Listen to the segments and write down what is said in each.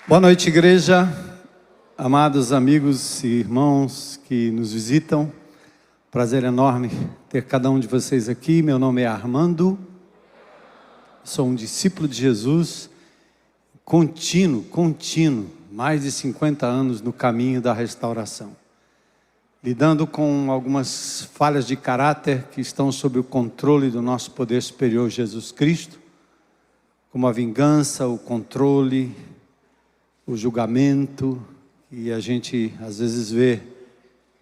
Boa noite, igreja, amados amigos e irmãos que nos visitam. Prazer enorme ter cada um de vocês aqui. Meu nome é Armando, sou um discípulo de Jesus, contínuo, mais de 50 anos no caminho da restauração, lidando com algumas falhas de caráter que estão sob o controle do nosso poder superior Jesus Cristo, como a vingança, o controle, o julgamento, e a gente às vezes vê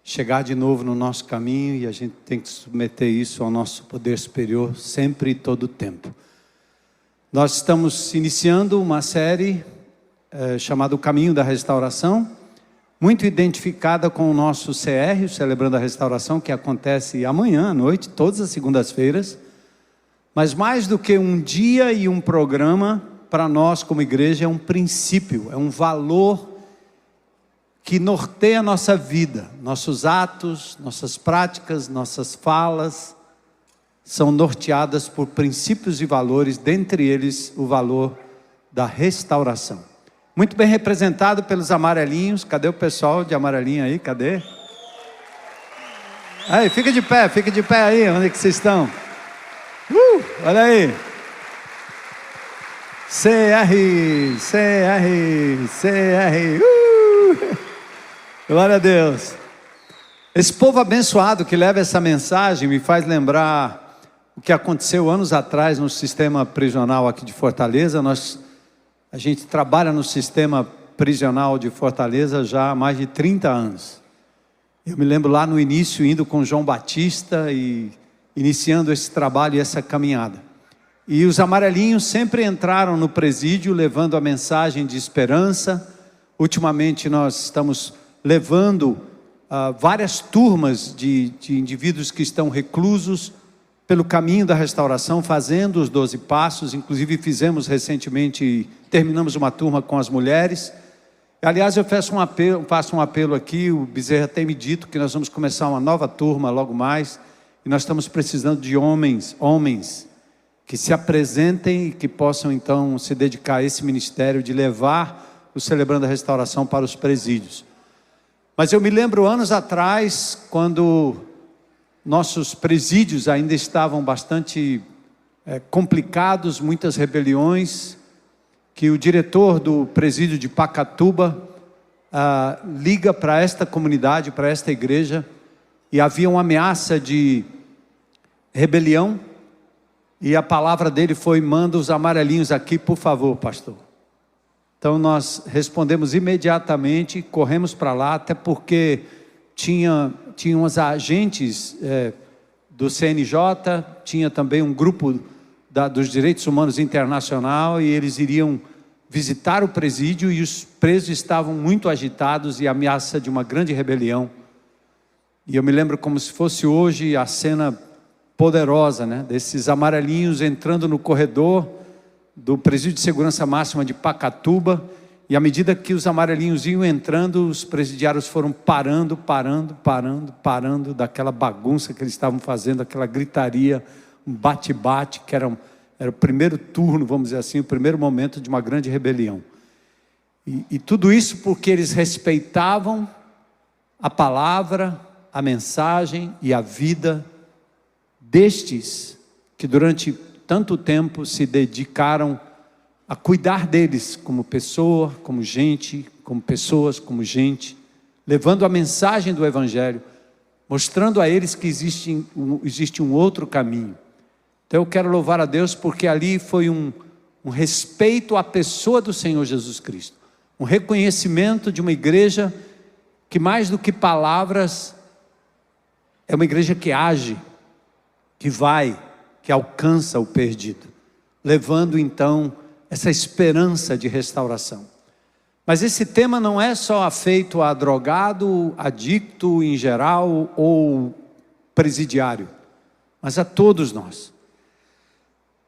chegar de novo no nosso caminho, e a gente tem que submeter isso ao nosso poder superior sempre e todo o tempo. Nós estamos iniciando uma série chamada O Caminho da Restauração, muito identificada com o nosso CR, o Celebrando a Restauração, que acontece amanhã à noite, todas as segundas-feiras. Mas mais do que um dia e um programa, para nós como igreja é um princípio, é um valor que norteia a nossa vida. Nossos atos, nossas práticas, nossas falas são norteadas por princípios e valores, dentre eles o valor da restauração. Muito bem representado pelos amarelinhos. Cadê o pessoal de amarelinho aí? Cadê? Aí, fica de pé aí, onde é que vocês estão? Olha aí. CR. Glória a Deus. Esse povo abençoado que leva essa mensagem me faz lembrar o que aconteceu anos atrás no sistema prisional aqui de Fortaleza. A gente trabalha no sistema prisional de Fortaleza já há mais de 30 anos. Eu me lembro lá no início, indo com João Batista e iniciando esse trabalho e essa caminhada. E os amarelinhos sempre entraram no presídio levando a mensagem de esperança. Ultimamente nós estamos levando várias turmas de indivíduos que estão reclusos pelo caminho da restauração, fazendo os 12 passos. Inclusive fizemos recentemente, terminamos uma turma com as mulheres. Aliás, eu faço um apelo aqui. O Bezerra tem me dito que nós vamos começar uma nova turma logo mais, e nós estamos precisando de homens que se apresentem e que possam então se dedicar a esse ministério de levar o Celebrando a Restauração para os presídios. Mas eu me lembro anos atrás, quando nossos presídios ainda estavam bastante complicados, muitas rebeliões, que o diretor do presídio de Pacatuba liga para esta comunidade, para esta igreja, e havia uma ameaça de rebelião, e a palavra dele foi: manda os amarelinhos aqui, por favor, pastor. Então nós respondemos imediatamente, corremos para lá, até porque tinha uns agentes do CNJ, tinha também um grupo dos Direitos Humanos Internacional, e eles iriam visitar o presídio, e os presos estavam muito agitados e ameaça de uma grande rebelião. E eu me lembro como se fosse hoje a cena poderosa, desses amarelinhos entrando no corredor do presídio de segurança máxima de Pacatuba, e à medida que os amarelinhos iam entrando, os presidiários foram parando daquela bagunça que eles estavam fazendo, aquela gritaria, um bate-bate, que era o primeiro turno, vamos dizer assim, o primeiro momento de uma grande rebelião. E tudo isso porque eles respeitavam a palavra, a mensagem e a vida destes que durante tanto tempo se dedicaram a cuidar deles como pessoa, como gente, como pessoas, como gente, levando a mensagem do Evangelho, mostrando a eles que existe um outro caminho. Então eu quero louvar a Deus porque ali foi um respeito à pessoa do Senhor Jesus Cristo, um reconhecimento de uma igreja que, mais do que palavras, é uma igreja que age, que vai, que alcança o perdido, levando então essa esperança de restauração. Mas esse tema não é só afeito a drogado, adicto em geral ou presidiário, mas a todos nós.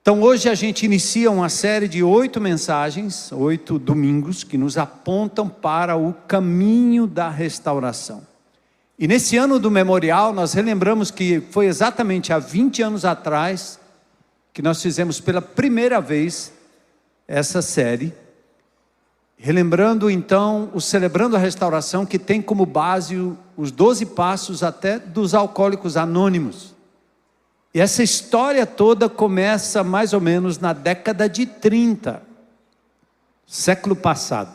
Então hoje a gente inicia uma série de 8 mensagens, 8 domingos, que nos apontam para o caminho da restauração. E nesse ano do memorial, nós relembramos que foi exatamente há 20 anos atrás que nós fizemos pela primeira vez essa série, relembrando então o Celebrando a Restauração, que tem como base os 12 passos até dos Alcoólicos Anônimos. E essa história toda começa mais ou menos na década de 30, século passado,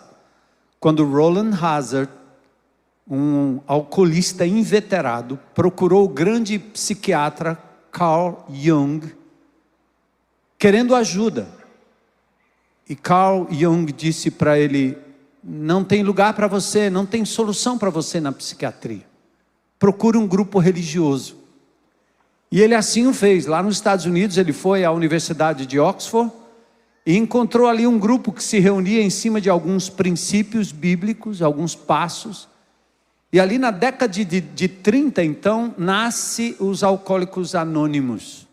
quando Roland Hazard, um alcoolista inveterado, procurou o grande psiquiatra Carl Jung, querendo ajuda. E Carl Jung disse para ele: não tem lugar para você, não tem solução para você na psiquiatria. Procure um grupo religioso. E ele assim o fez. Lá nos Estados Unidos, ele foi à Universidade de Oxford e encontrou ali um grupo que se reunia em cima de alguns princípios bíblicos, alguns passos. E ali na década de 30, então, nasce os Alcoólicos Anônimos,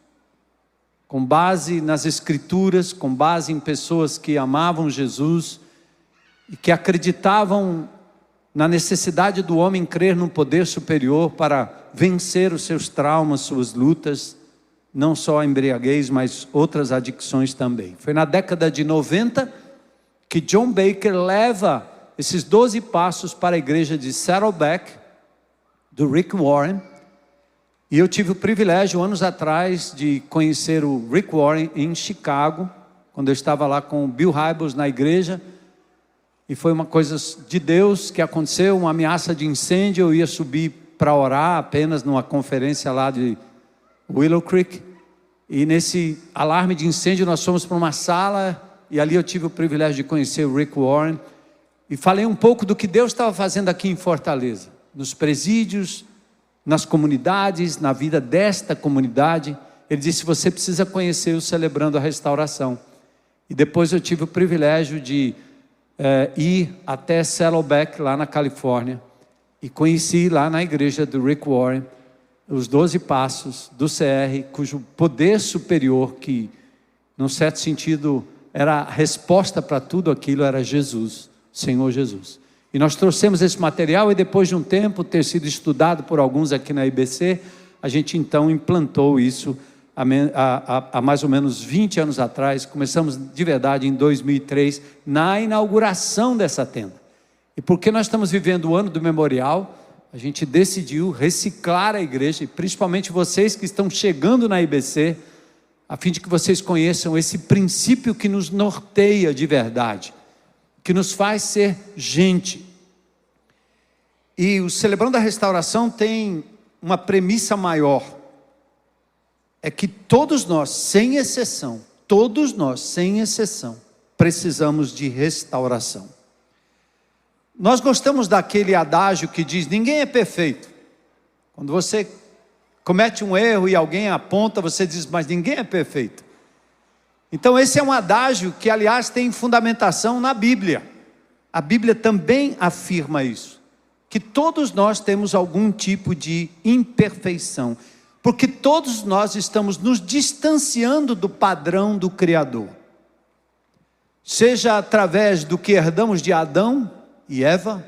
com base nas Escrituras, com base em pessoas que amavam Jesus e que acreditavam na necessidade do homem crer num poder superior para vencer os seus traumas, suas lutas, não só a embriaguez, mas outras adicções também. Foi na década de 90 que John Baker leva esses 12 passos para a igreja de Saddleback, do Rick Warren. E eu tive o privilégio, anos atrás, de conhecer o Rick Warren em Chicago, quando eu estava lá com o Bill Hybels na igreja. E foi uma coisa de Deus que aconteceu, uma ameaça de incêndio. Eu ia subir para orar apenas numa conferência lá de Willow Creek. E nesse alarme de incêndio nós fomos para uma sala, e ali eu tive o privilégio de conhecer o Rick Warren. E falei um pouco do que Deus estava fazendo aqui em Fortaleza, nos presídios, nas comunidades, na vida desta comunidade. Ele disse: você precisa conhecer o Celebrando a Restauração. E depois eu tive o privilégio de ir até Saddleback, lá na Califórnia, e conheci lá na igreja do Rick Warren os 12 passos do CR, cujo poder superior, que num certo sentido era a resposta para tudo aquilo, era Jesus, Senhor Jesus. E nós trouxemos esse material, e depois de um tempo ter sido estudado por alguns aqui na IBC, a gente então implantou isso há mais ou menos 20 anos atrás. Começamos de verdade em 2003, na inauguração dessa tenda. E porque nós estamos vivendo o ano do memorial, a gente decidiu reciclar a igreja, e principalmente vocês que estão chegando na IBC, a fim de que vocês conheçam esse princípio que nos norteia de verdade, que nos faz ser gente. E o Celebrando a Restauração tem uma premissa maior, é que todos nós, sem exceção, precisamos de restauração. Nós gostamos daquele adágio que diz: ninguém é perfeito. Quando você comete um erro e alguém aponta, você diz: mas ninguém é perfeito. Então esse é um adágio que, aliás, tem fundamentação na Bíblia. A Bíblia também afirma isso, que todos nós temos algum tipo de imperfeição, porque todos nós estamos nos distanciando do padrão do Criador, seja através do que herdamos de Adão e Eva,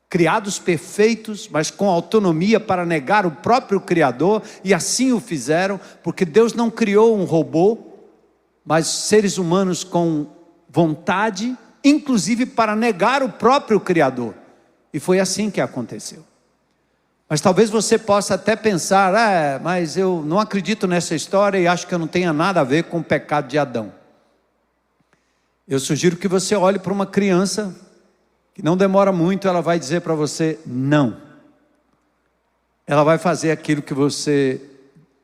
criados perfeitos, mas com autonomia para negar o próprio Criador, e assim o fizeram, porque Deus não criou um robô, mas seres humanos com vontade, inclusive para negar o próprio Criador. E foi assim que aconteceu. Mas talvez você possa até pensar: mas eu não acredito nessa história e acho que não tenha nada a ver com o pecado de Adão. Eu sugiro que você olhe para uma criança, que não demora muito, ela vai dizer para você não. Ela vai fazer aquilo que você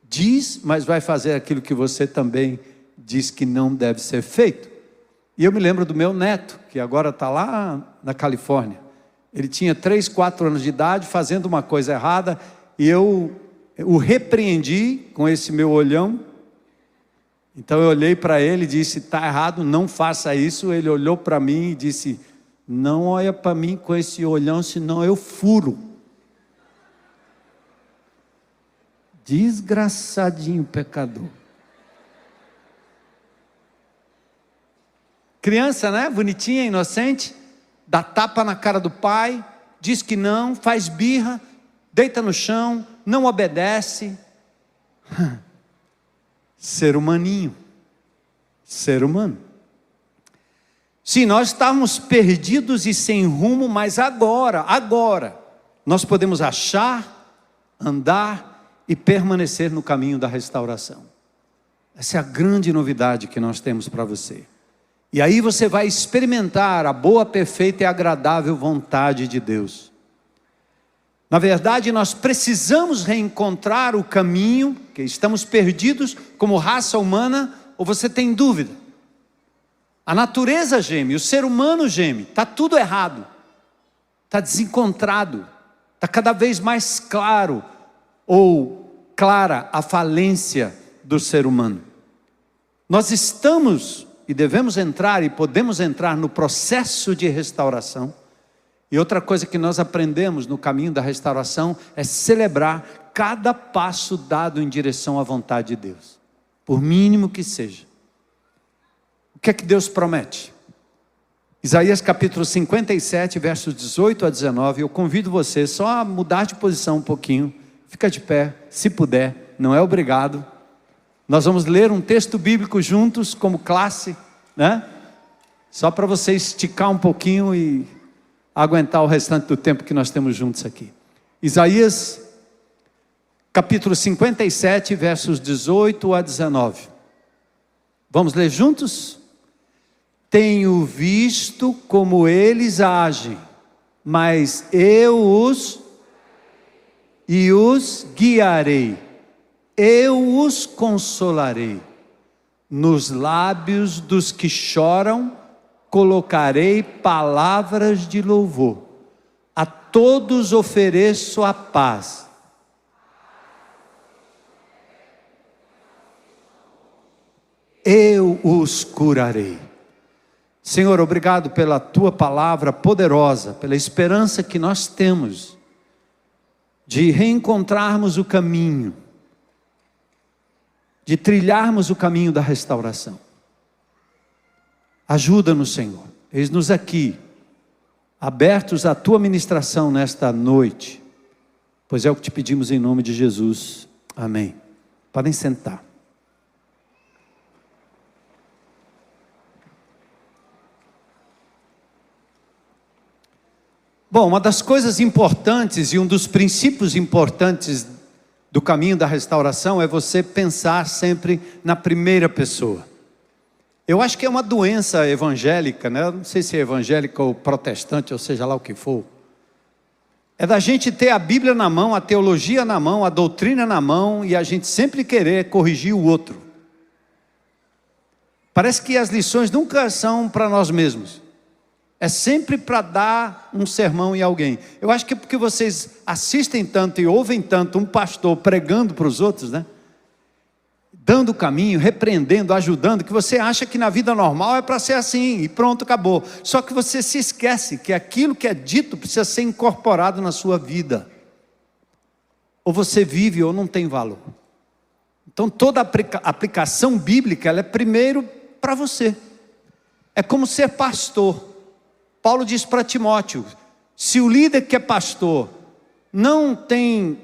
diz, mas vai fazer aquilo que você também diz que não deve ser feito. E eu me lembro do meu neto, que agora está lá na Califórnia. Ele tinha 3, 4 anos de idade, fazendo uma coisa errada, e eu o repreendi com esse meu olhão. Então eu olhei para ele e disse: está errado, não faça isso. Ele olhou para mim e disse: não olha para mim com esse olhão, senão eu furo. Desgraçadinho pecador. Criança, né? Bonitinha, inocente, dá tapa na cara do pai, diz que não, faz birra, deita no chão, não obedece. Ser humaninho, ser humano. Sim, nós estávamos perdidos e sem rumo, mas agora, nós podemos achar, andar e permanecer no caminho da restauração. Essa é a grande novidade que nós temos para você. E aí você vai experimentar a boa, perfeita e agradável vontade de Deus. Na verdade, nós precisamos reencontrar o caminho, que estamos perdidos como raça humana, ou você tem dúvida? A natureza geme, o ser humano geme, está tudo errado, está desencontrado, está cada vez mais claro ou clara a falência do ser humano. Nós estamos e devemos entrar e podemos entrar no processo de restauração. E outra coisa que nós aprendemos no caminho da restauração é celebrar cada passo dado em direção à vontade de Deus, por mínimo que seja. O que é que Deus promete? Isaías capítulo 57, versos 18 a 19, eu convido você só a mudar de posição um pouquinho, fica de pé, se puder, não é obrigado. Nós vamos ler um texto bíblico juntos, como classe, né? Só para você esticar um pouquinho e aguentar o restante do tempo que nós temos juntos aqui. Isaías, capítulo 57, versos 18 a 19. Vamos ler juntos? Tenho visto como eles agem, mas eu os guiarei. Eu os consolarei, nos lábios dos que choram, colocarei palavras de louvor, a todos ofereço a paz. Eu os curarei. Senhor, obrigado pela tua palavra poderosa, pela esperança que nós temos de reencontrarmos o caminho, de trilharmos o caminho da restauração. Ajuda-nos, Senhor. Eis-nos aqui, abertos à tua ministração nesta noite, pois é o que te pedimos em nome de Jesus. Amém. Podem sentar. Bom, uma das coisas importantes e um dos princípios importantes do caminho da restauração é você pensar sempre na primeira pessoa. Eu acho que é uma doença evangélica, né? Eu não sei se é evangélica ou protestante, ou seja lá o que for. É da gente ter a Bíblia na mão, a teologia na mão, a doutrina na mão, e a gente sempre querer corrigir o outro. Parece que as lições nunca são para nós mesmos. É sempre para dar um sermão em alguém. Eu acho que é porque vocês assistem tanto e ouvem tanto um pastor pregando para os outros, né? Dando o caminho, repreendendo, ajudando, que você acha que na vida normal é para ser assim, e pronto, acabou. Só que você se esquece que aquilo que é dito precisa ser incorporado na sua vida. Ou você vive ou não tem valor. Então toda aplicação bíblica, ela é primeiro para você. É como ser pastor. Paulo diz para Timóteo, se o líder que é pastor não tem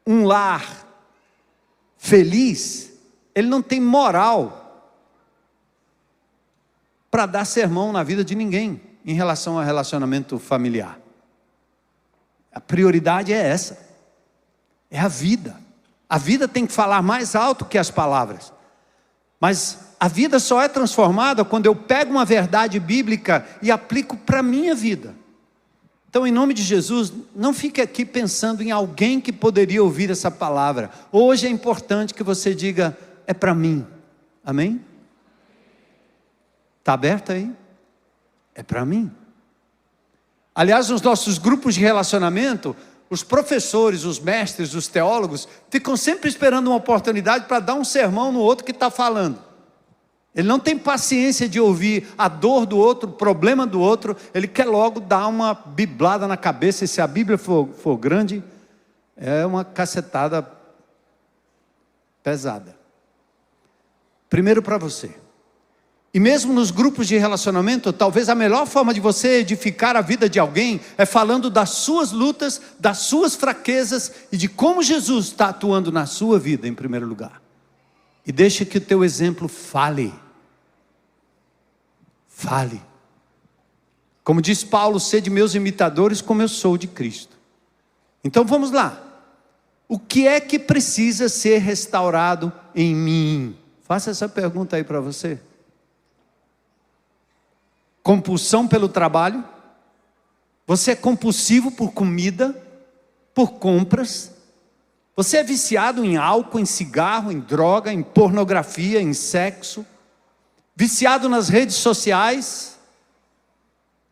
um lar feliz, ele não tem moral para dar sermão na vida de ninguém em relação ao relacionamento familiar. A prioridade é essa, é a vida. A vida tem que falar mais alto que as palavras, mas a vida só é transformada quando eu pego uma verdade bíblica e aplico para a minha vida. Então, em nome de Jesus, não fique aqui pensando em alguém que poderia ouvir essa palavra. Hoje é importante que você diga, é para mim. Amém? Está aberto aí? É para mim. Aliás, nos nossos grupos de relacionamento, os professores, os mestres, os teólogos, ficam sempre esperando uma oportunidade para dar um sermão no outro que está falando. Ele não tem paciência de ouvir a dor do outro, o problema do outro. Ele quer logo dar uma biblada na cabeça. E se a Bíblia for grande, é uma cacetada pesada. Primeiro para você. E mesmo nos grupos de relacionamento, talvez a melhor forma de você edificar a vida de alguém é falando das suas lutas, das suas fraquezas e de como Jesus está atuando na sua vida em primeiro lugar. E deixa que o teu exemplo fale. Fale. Como diz Paulo, sede meus imitadores como eu sou de Cristo. Então vamos lá. O que é que precisa ser restaurado em mim? Faça essa pergunta aí para você. Compulsão pelo trabalho? Você é compulsivo por comida, por compras? Você é viciado em álcool, em cigarro, em droga, em pornografia, em sexo? Viciado nas redes sociais?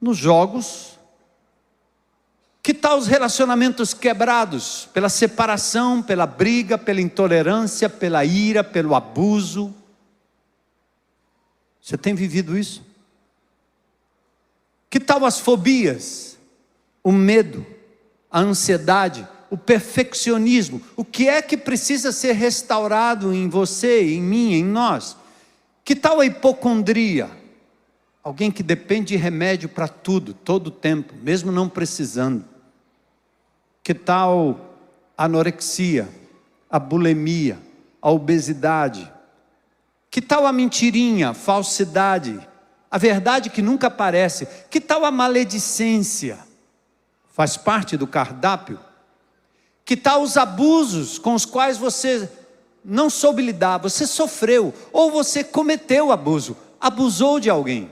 Nos jogos? Que tal os relacionamentos quebrados? Pela separação, pela briga, pela intolerância, pela ira, pelo abuso? Você tem vivido isso? Que tal as fobias? O medo, a ansiedade, o perfeccionismo? O que é que precisa ser restaurado em você, em mim, em nós? Que tal a hipocondria? Alguém que depende de remédio para tudo, todo o tempo, mesmo não precisando. Que tal a anorexia, a bulimia, a obesidade? Que tal a mentirinha, a falsidade, a verdade que nunca aparece? Que tal a maledicência? Faz parte do cardápio? Que tal os abusos com os quais você não soube lidar, você sofreu, ou você cometeu abuso, abusou de alguém?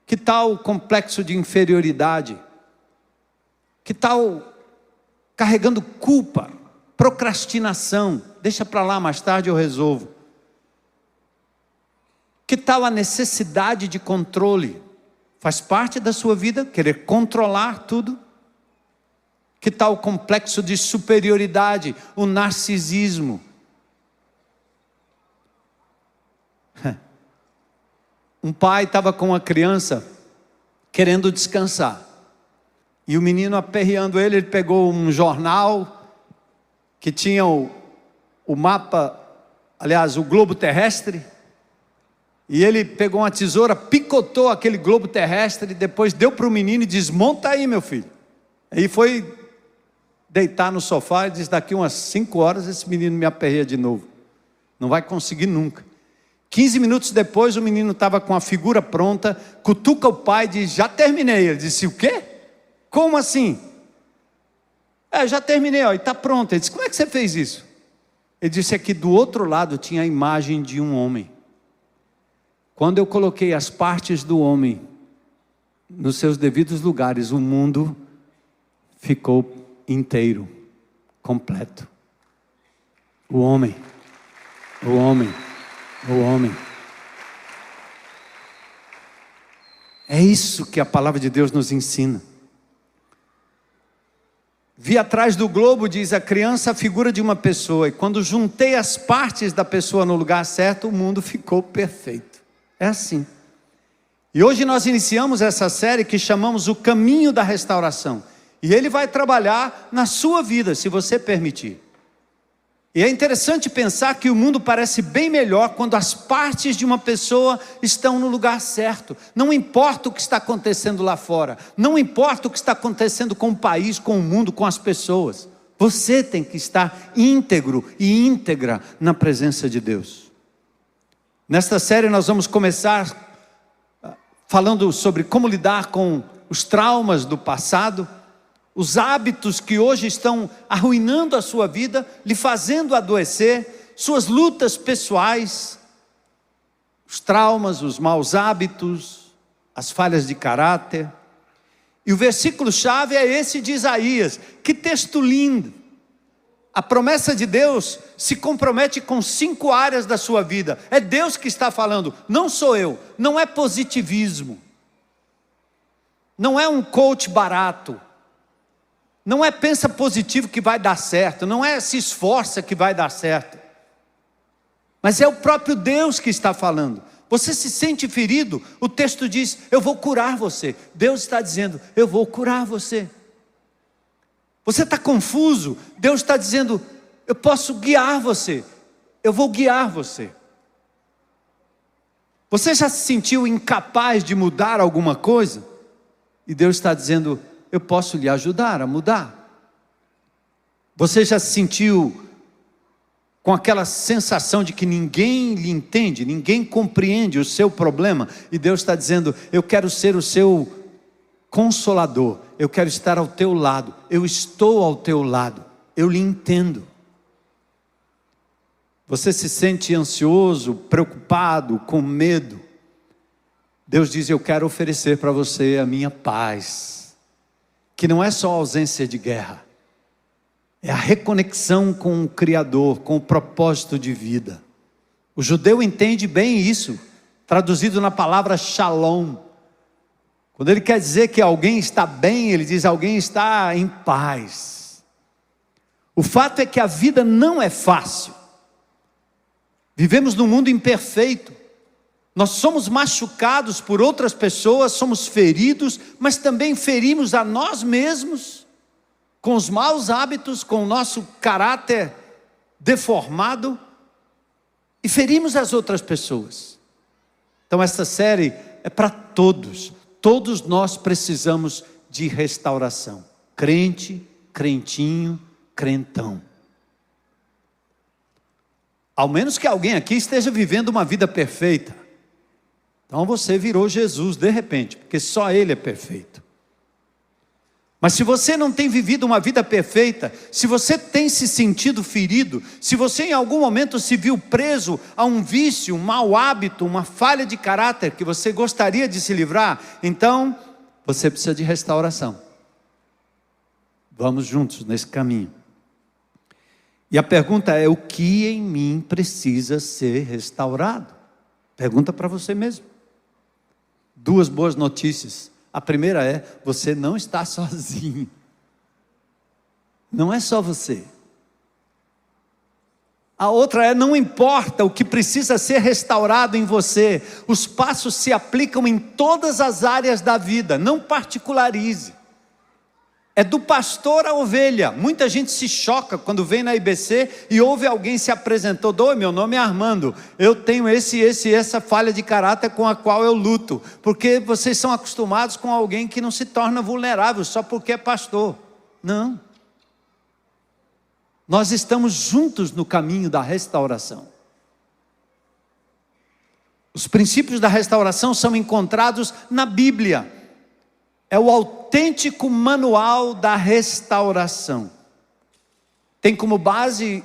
Que tal o complexo de inferioridade? Que tal carregando culpa, procrastinação? Deixa para lá, mais tarde eu resolvo. Que tal a necessidade de controle? Faz parte da sua vida querer controlar tudo? Que tal o complexo de superioridade, o narcisismo? Um pai estava com uma criança querendo descansar. E o menino aperreando ele pegou um jornal que tinha o mapa, aliás, o globo terrestre. E ele pegou uma tesoura, picotou aquele globo terrestre, e depois deu para o menino e disse: monta aí, meu filho. Aí foi deitar no sofá e disse: daqui umas 5 horas esse menino me aperreia de novo. Não vai conseguir nunca. 15 minutos depois o menino estava com a figura pronta, cutuca o pai e diz: já terminei. Ele disse: o quê? Como assim? Já terminei, ó, e está pronto. Ele disse: como é que você fez isso? Ele disse: aqui do outro lado tinha a imagem de um homem. Quando eu coloquei as partes do homem nos seus devidos lugares, o mundo ficou inteiro, completo. O homem. É isso que a palavra de Deus nos ensina. Vi atrás do globo, diz a criança, a figura de uma pessoa. E quando juntei as partes da pessoa no lugar certo, o mundo ficou perfeito. É assim. E hoje nós iniciamos essa série que chamamos O Caminho da Restauração. E ele vai trabalhar na sua vida, se você permitir. E é interessante pensar que o mundo parece bem melhor quando as partes de uma pessoa estão no lugar certo. Não importa o que está acontecendo lá fora. Não importa o que está acontecendo com o país, com o mundo, com as pessoas. Você tem que estar íntegro e íntegra na presença de Deus. Nesta série nós vamos começar falando sobre como lidar com os traumas do passado, os hábitos que hoje estão arruinando a sua vida, lhe fazendo adoecer, suas lutas pessoais, os traumas, os maus hábitos, as falhas de caráter. E o versículo-chave é esse de Isaías. Que texto lindo! A promessa de Deus se compromete com 5 áreas da sua vida. É Deus que está falando, não sou eu. Não é positivismo. Não é um coach barato. Não é pensa positivo que vai dar certo. Não é se esforça que vai dar certo. Mas é o próprio Deus que está falando. Você se sente ferido? O texto diz: eu vou curar você. Deus está dizendo: eu vou curar você. Você está confuso? Deus está dizendo: eu posso guiar você. Eu vou guiar você. Você já se sentiu incapaz de mudar alguma coisa? E Deus está dizendo: eu posso lhe ajudar a mudar. Você já se sentiu com aquela sensação de que ninguém lhe entende, ninguém compreende o seu problema, e Deus está dizendo: eu quero ser o seu consolador, eu quero estar ao teu lado, eu estou ao teu lado, eu lhe entendo. Você se sente ansioso, preocupado, com medo? Deus diz: eu quero oferecer para você a minha paz, que não é só ausência de guerra, é a reconexão com o Criador, com o propósito de vida. O judeu entende bem isso, traduzido na palavra shalom. Quando ele quer dizer que alguém está bem, ele diz: alguém está em paz. O fato é que a vida não é fácil. Vivemos num mundo imperfeito. Nós somos machucados por outras pessoas, somos feridos, mas também ferimos a nós mesmos, com os maus hábitos, com o nosso caráter deformado, e ferimos as outras pessoas. Então essa série é para todos. Todos nós precisamos de restauração. Crente, crentinho, crentão. Ao menos que alguém aqui esteja vivendo uma vida perfeita. Então você virou Jesus de repente, porque só Ele é perfeito. Mas se você não tem vivido uma vida perfeita, se você tem se sentido ferido, se você em algum momento se viu preso a um vício, um mau hábito, uma falha de caráter que você gostaria de se livrar, então você precisa de restauração. Vamos juntos nesse caminho. E a pergunta é: o que em mim precisa ser restaurado? Pergunta para você mesmo. Duas boas notícias. A primeira é: você não está sozinho. Não é só você. A outra é: não importa o que precisa ser restaurado em você, os passos se aplicam em todas as áreas da vida, não particularize. É do pastor à ovelha. Muita gente se choca quando vem na IBC e ouve alguém se apresentou: oi, meu nome é Armando, eu tenho essa falha de caráter com a qual eu luto. Porque vocês são acostumados com alguém que não se torna vulnerável só porque é pastor. Não. Nós estamos juntos no caminho da restauração. Os princípios da restauração são encontrados na Bíblia. É o autêntico manual da restauração. Tem como base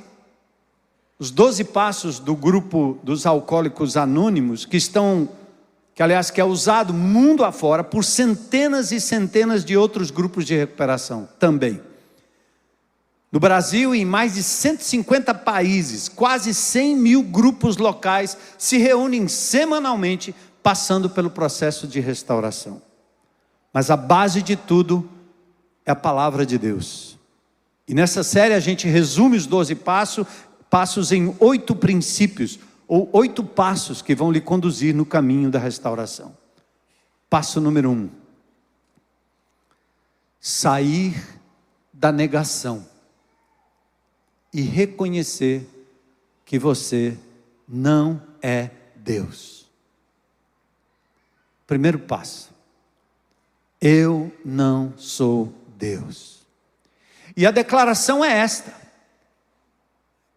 os 12 passos do grupo dos alcoólicos anônimos, que é usado mundo afora por centenas e centenas de outros grupos de recuperação também. No Brasil, em mais de 150 países, quase 100 mil grupos locais se reúnem semanalmente, passando pelo processo de restauração. Mas a base de tudo é a palavra de Deus. E nessa série a gente resume os 12 passos em 8 princípios, ou 8 passos que vão lhe conduzir no caminho da restauração. Passo número 1. Sair da negação e reconhecer que você não é Deus. Primeiro passo. Eu não sou Deus. E a declaração é esta,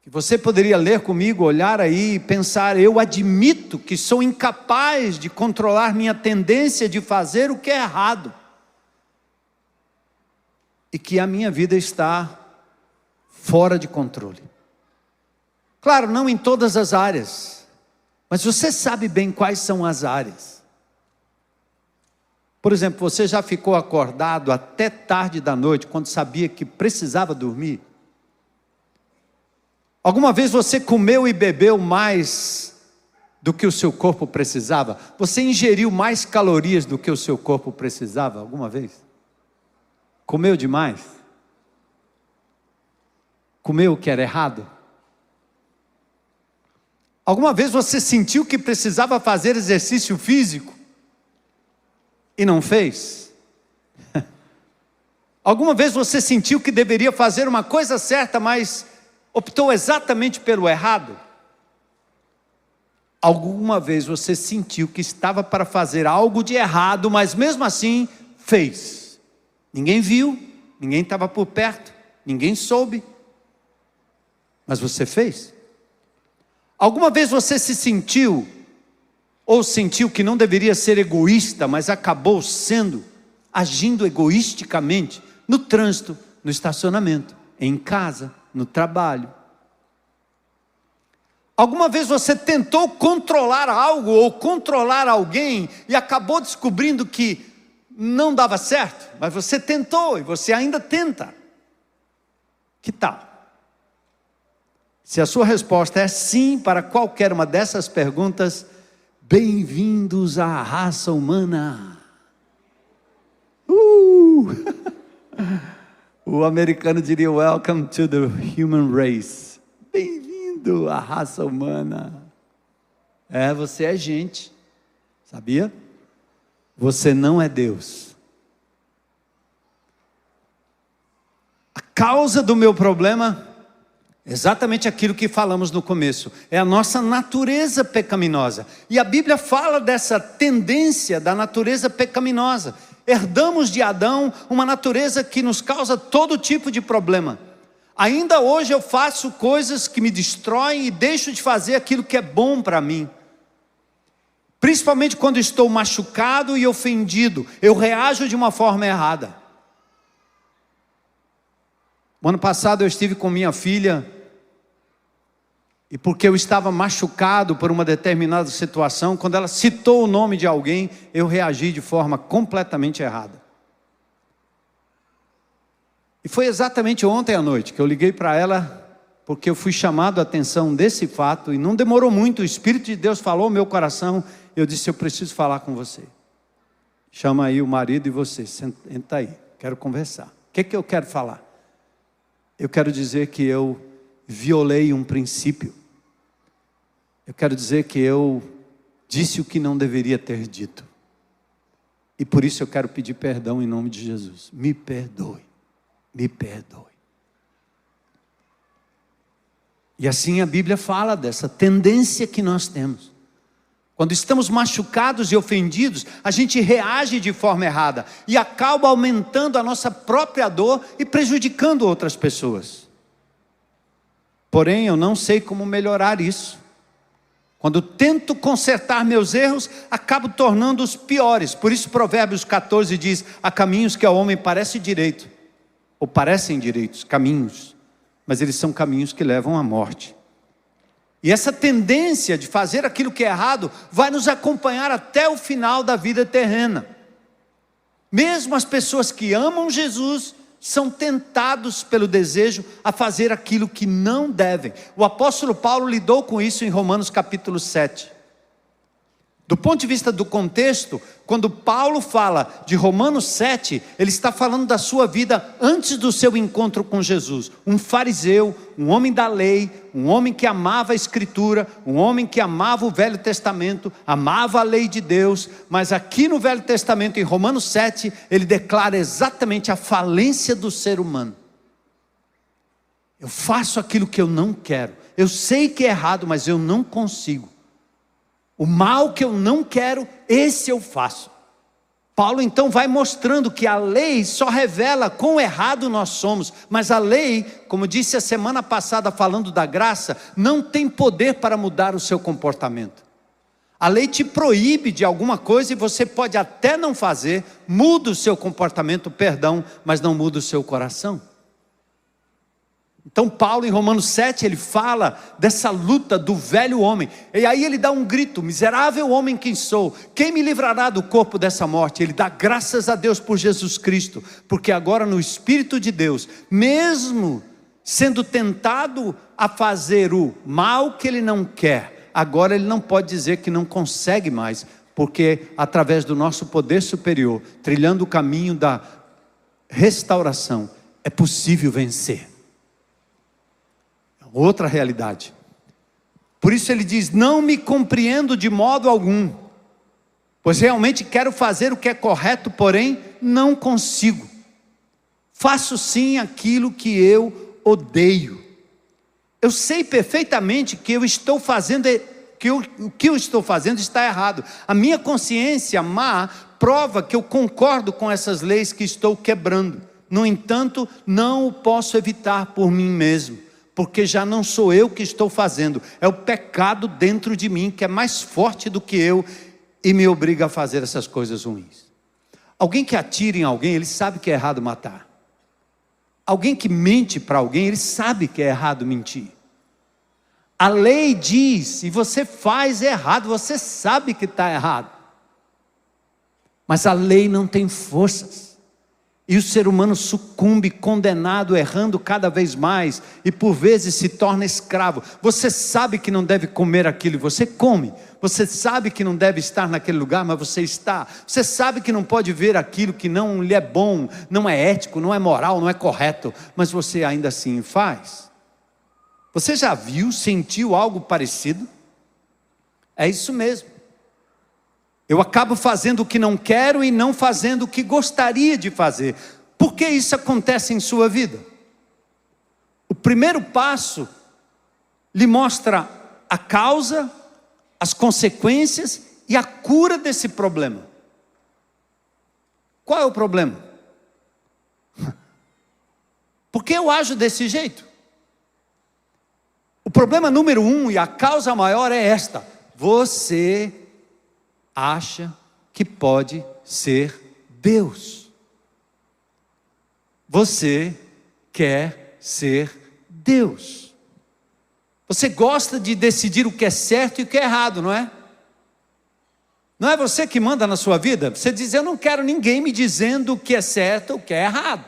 que você poderia ler comigo, olhar aí e pensar: eu admito que sou incapaz de controlar minha tendência de fazer o que é errado, e que a minha vida está fora de controle. Claro, não em todas as áreas, mas você sabe bem quais são as áreas. Por exemplo, você já ficou acordado até tarde da noite quando sabia que precisava dormir? Alguma vez você comeu e bebeu mais do que o seu corpo precisava? Você ingeriu mais calorias do que o seu corpo precisava alguma vez? Comeu demais? Comeu o que era errado? Alguma vez você sentiu que precisava fazer exercício físico e não fez? Alguma vez você sentiu que deveria fazer uma coisa certa, mas optou exatamente pelo errado? Alguma vez você sentiu que estava para fazer algo de errado, mas mesmo assim fez? Ninguém viu, ninguém estava por perto, ninguém soube, mas você fez? Alguma vez você se sentiu, ou sentiu que não deveria ser egoísta, mas acabou sendo, agindo egoisticamente, no trânsito, no estacionamento, em casa, no trabalho? Alguma vez você tentou controlar algo ou controlar alguém e acabou descobrindo que não dava certo, mas você tentou e você ainda tenta? Que tal? Se a sua resposta é sim para qualquer uma dessas perguntas, bem-vindos à raça humana. O americano diria welcome to the human race. Bem-vindo à raça humana. Você é gente, sabia? Você não é Deus. A causa do meu problema é exatamente aquilo que falamos no começo. É a nossa natureza pecaminosa. E a Bíblia fala dessa tendência da natureza pecaminosa. Herdamos de Adão uma natureza que nos causa todo tipo de problema. Ainda hoje eu faço coisas que me destroem e deixo de fazer aquilo que é bom para mim. Principalmente quando estou machucado e ofendido, eu reajo de uma forma errada. No ano passado eu estive com minha filha, e porque eu estava machucado por uma determinada situação, quando ela citou o nome de alguém, eu reagi de forma completamente errada. E foi exatamente ontem à noite que eu liguei para ela, porque eu fui chamado a atenção desse fato, e não demorou muito, o Espírito de Deus falou ao meu coração, eu disse, eu preciso falar com você. Chama aí o marido e você, senta aí, quero conversar. O que eu quero falar? Eu quero dizer que eu violei um princípio. Eu quero dizer que eu disse o que não deveria ter dito. E por isso eu quero pedir perdão em nome de Jesus. Me perdoe. Me perdoe. E assim a Bíblia fala dessa tendência que nós temos. Quando estamos machucados e ofendidos, a gente reage de forma errada e acaba aumentando a nossa própria dor e prejudicando outras pessoas. Porém, eu não sei como melhorar isso. Quando tento consertar meus erros, acabo tornando-os piores. Por isso Provérbios 14 diz, há caminhos que ao homem parece direito, ou parecem direitos, caminhos, mas eles são caminhos que levam à morte. E essa tendência de fazer aquilo que é errado, vai nos acompanhar até o final da vida terrena. Mesmo as pessoas que amam Jesus, são tentados pelo desejo a fazer aquilo que não devem. O apóstolo Paulo lidou com isso em Romanos capítulo 7. Do ponto de vista do contexto, quando Paulo fala de Romanos 7, ele está falando da sua vida antes do seu encontro com Jesus. Um fariseu, um homem da lei, um homem que amava a Escritura, um homem que amava o Velho Testamento, amava a lei de Deus, mas aqui no Velho Testamento, em Romanos 7, ele declara exatamente a falência do ser humano. Eu faço aquilo que eu não quero, eu sei que é errado, mas eu não consigo. O mal que eu não quero, esse eu faço. Paulo então vai mostrando que a lei só revela quão errado nós somos, mas a lei, como disse a semana passada falando da graça, não tem poder para mudar o seu comportamento. A lei te proíbe de alguma coisa e você pode até não fazer, muda o seu comportamento, perdão, mas não muda o seu coração. Então Paulo em Romanos 7, ele fala dessa luta do velho homem, e aí ele dá um grito, miserável homem quem sou, quem me livrará do corpo dessa morte? Ele dá graças a Deus por Jesus Cristo, porque agora no Espírito de Deus, mesmo sendo tentado a fazer o mal que ele não quer, agora ele não pode dizer que não consegue mais, porque através do nosso poder superior, trilhando o caminho da restauração, é possível vencer. Outra realidade. Por isso ele diz, não me compreendo de modo algum, pois realmente quero fazer o que é correto, porém não consigo. Faço sim aquilo que eu odeio. Eu sei perfeitamente que eu estou fazendo, o que eu estou fazendo está errado. A minha consciência má prova que eu concordo com essas leis que estou quebrando. No entanto, não o posso evitar por mim mesmo. porque já não sou eu que estou fazendo, é o pecado dentro de mim que é mais forte do que eu e me obriga a fazer essas coisas ruins. Alguém que atira em alguém, ele sabe que é errado matar. Alguém que mente para alguém, ele sabe que é errado mentir. A lei diz, e você faz errado, você sabe que está errado. Mas a lei não tem forças. E o ser humano sucumbe, condenado, errando cada vez mais, e por vezes se torna escravo. Você sabe que não deve comer aquilo, e você come. Você sabe que não deve estar naquele lugar, mas você está. Você sabe que não pode ver aquilo que não lhe é bom, não é ético, não é moral, não é correto, mas você ainda assim faz. Você já viu, sentiu algo parecido? É isso mesmo. Eu acabo fazendo o que não quero e não fazendo o que gostaria de fazer. Por que isso acontece em sua vida? O primeiro passo lhe mostra a causa, as consequências e a cura desse problema. Qual é o problema? Por que eu ajo desse jeito? O problema número 1 e a causa maior é esta: você acha que pode ser Deus. Você quer ser Deus. Você gosta de decidir o que é certo e o que é errado, não é? Não é você que manda na sua vida? Você diz: eu não quero ninguém me dizendo o que é certo ou o que é errado.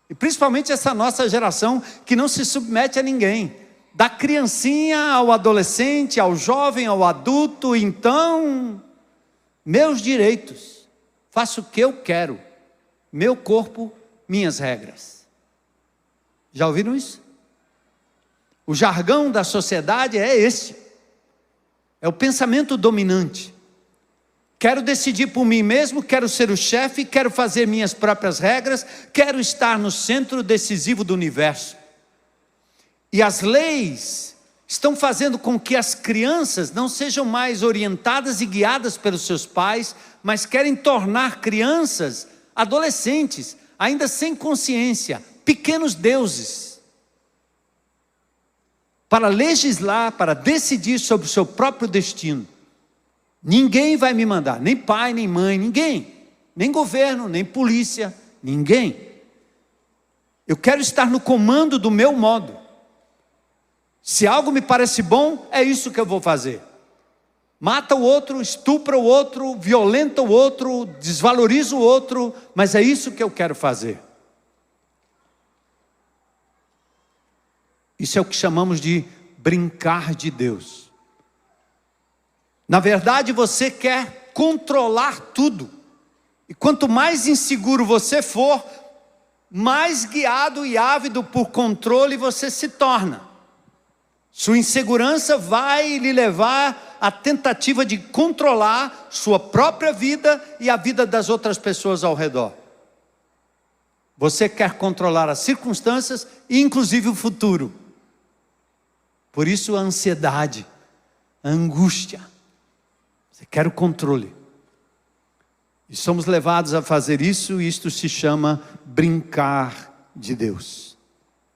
E principalmente essa nossa geração que não se submete a ninguém. Da criancinha ao adolescente, ao jovem, ao adulto, então, meus direitos, faço o que eu quero, meu corpo, minhas regras. Já ouviram isso? O jargão da sociedade é esse, é o pensamento dominante. Quero decidir por mim mesmo, quero ser o chefe, quero fazer minhas próprias regras, quero estar no centro decisivo do universo. E as leis estão fazendo com que as crianças não sejam mais orientadas e guiadas pelos seus pais, mas querem tornar crianças, adolescentes, ainda sem consciência, pequenos deuses, para legislar, para decidir sobre o seu próprio destino. Ninguém vai me mandar, nem pai, nem mãe, ninguém, nem governo, nem polícia, ninguém. Eu quero estar no comando do meu modo. Se algo me parece bom, é isso que eu vou fazer. Mata o outro, estupra o outro, violenta o outro, desvaloriza o outro, mas é isso que eu quero fazer. Isso é o que chamamos de brincar de Deus. Na verdade, você quer controlar tudo. E quanto mais inseguro você for, mais guiado e ávido por controle você se torna. Sua insegurança vai lhe levar à tentativa de controlar sua própria vida e a vida das outras pessoas ao redor. Você quer controlar as circunstâncias e inclusive o futuro. Por isso a ansiedade, a angústia. Você quer o controle. E somos levados a fazer isso, e isto se chama brincar de Deus.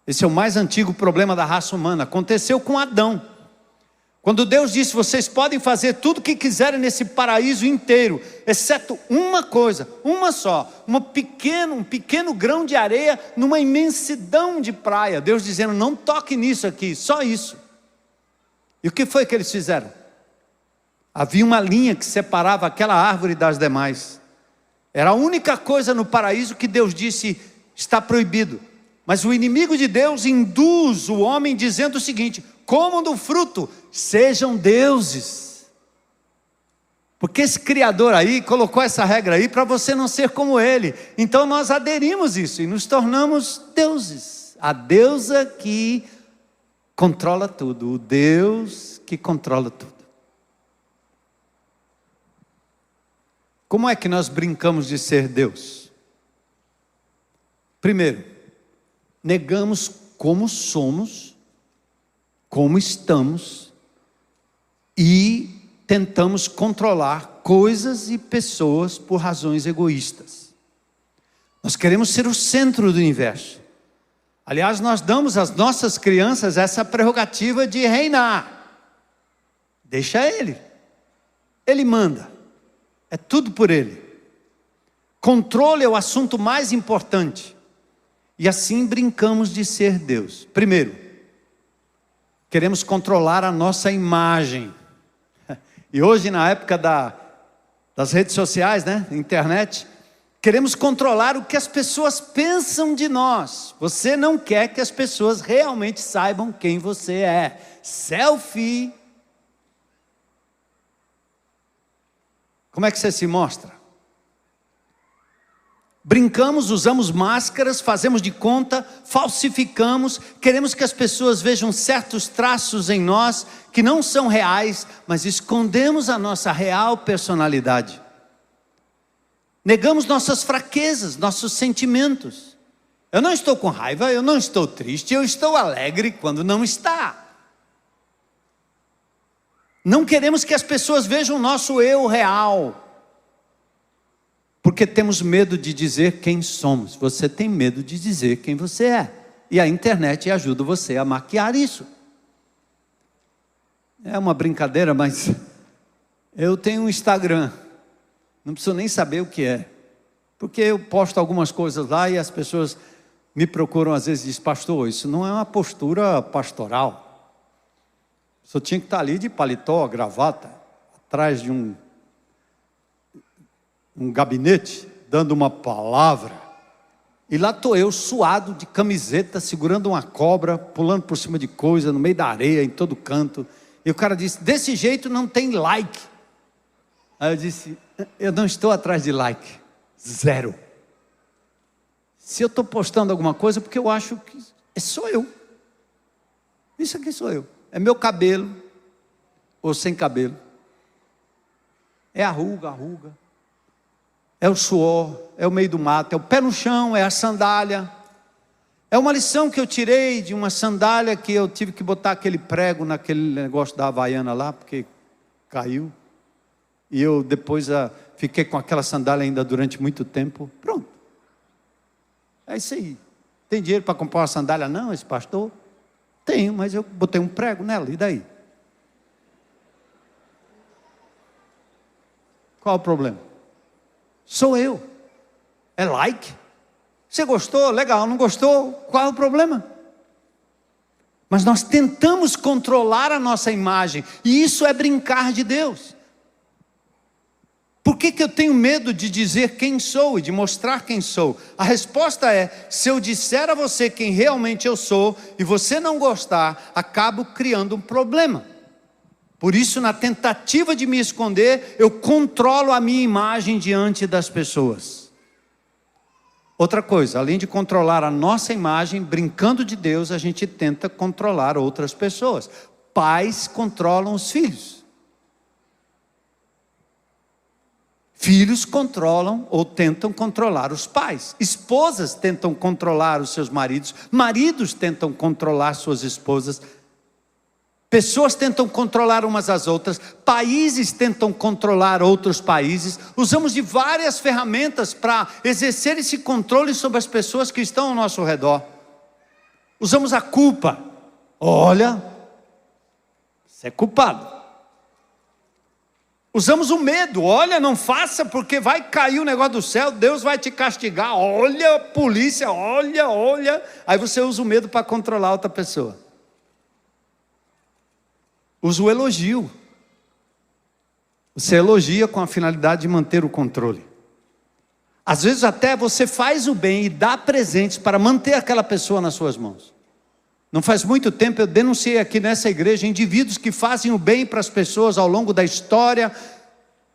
Esse é o mais antigo problema da raça humana. Aconteceu com Adão. Quando Deus disse: vocês podem fazer tudo o que quiserem nesse paraíso inteiro, exceto uma coisa, uma só, um pequeno grão de areia numa imensidão de praia. Deus dizendo: não toque nisso aqui, só isso. E o que foi que eles fizeram? Havia uma linha que separava aquela árvore das demais. Era a única coisa no paraíso que Deus disse: está proibido. Mas o inimigo de Deus induz o homem dizendo o seguinte: comam do fruto, sejam deuses. Porque esse Criador aí colocou essa regra aí para você não ser como ele. Então nós aderimos isso e nos tornamos deuses. A deusa que controla tudo, o Deus que controla tudo. Como é que nós brincamos de ser Deus? Primeiro, negamos como somos, como estamos, e tentamos controlar coisas e pessoas por razões egoístas. Nós queremos ser o centro do universo. Aliás, nós damos às nossas crianças essa prerrogativa de reinar. Deixa ele. Ele manda. É tudo por ele. Controle é o assunto mais importante. E assim brincamos de ser Deus. Primeiro, queremos controlar a nossa imagem. E hoje, na época das redes sociais, né? Internet, queremos controlar o que as pessoas pensam de nós. Você não quer que as pessoas realmente saibam quem você é. Selfie. Como é que você se mostra? Brincamos, usamos máscaras, fazemos de conta, falsificamos, queremos que as pessoas vejam certos traços em nós que não são reais, mas escondemos a nossa real personalidade. Negamos nossas fraquezas, nossos sentimentos. Eu não estou com raiva, eu não estou triste, eu estou alegre quando não está. Não queremos que as pessoas vejam o nosso eu real. Porque temos medo de dizer quem somos. Você tem medo de dizer quem você é. E a internet ajuda você a maquiar isso. É uma brincadeira, mas eu tenho um Instagram. Não preciso nem saber o que é. Porque eu posto algumas coisas lá e as pessoas me procuram às vezes e dizem: pastor, isso não é uma postura pastoral. Só tinha que estar ali de paletó, gravata, atrás de um gabinete, dando uma palavra, e lá estou eu, suado, de camiseta, segurando uma cobra, pulando por cima de coisa, no meio da areia, em todo canto, e o cara disse: desse jeito não tem like. Aí eu disse: eu não estou atrás de like, zero. Se eu estou postando alguma coisa, porque eu acho que sou eu, isso aqui sou eu, é meu cabelo, ou sem cabelo, é a ruga, é o suor, é o meio do mato, é o pé no chão, é a sandália. É uma lição que eu tirei de uma sandália que eu tive que botar aquele prego naquele negócio da Havaiana lá, porque caiu. E eu depois fiquei com aquela sandália ainda durante muito tempo. Pronto. É isso aí. Tem dinheiro para comprar uma sandália? Não, esse pastor? Tenho, mas eu botei um prego nela, e daí? Qual o problema? Sou eu. É like. Você gostou? Legal. Não gostou? Qual é o problema? Mas nós tentamos controlar a nossa imagem. E isso é brincar de Deus. Por que eu tenho medo de dizer quem sou e de mostrar quem sou? A resposta é: se eu disser a você quem realmente eu sou e você não gostar, acabo criando um problema. Por isso, na tentativa de me esconder, eu controlo a minha imagem diante das pessoas. Outra coisa, além de controlar a nossa imagem, brincando de Deus, a gente tenta controlar outras pessoas. Pais controlam os filhos. Filhos controlam ou tentam controlar os pais. Esposas tentam controlar os seus maridos. Maridos tentam controlar suas esposas. Pessoas tentam controlar umas às outras, países tentam controlar outros países. Usamos de várias ferramentas para exercer esse controle sobre as pessoas que estão ao nosso redor. Usamos a culpa. Olha, você é culpado. Usamos o medo. Olha, não faça porque vai cair o negócio do céu, Deus vai te castigar. Olha, polícia, olha. Aí você usa o medo para controlar outra pessoa. Usa o elogio. Você elogia com a finalidade de manter o controle. Às vezes até você faz o bem e dá presentes para manter aquela pessoa nas suas mãos. Não faz muito tempo eu denunciei aqui nessa igreja indivíduos que fazem o bem para as pessoas ao longo da história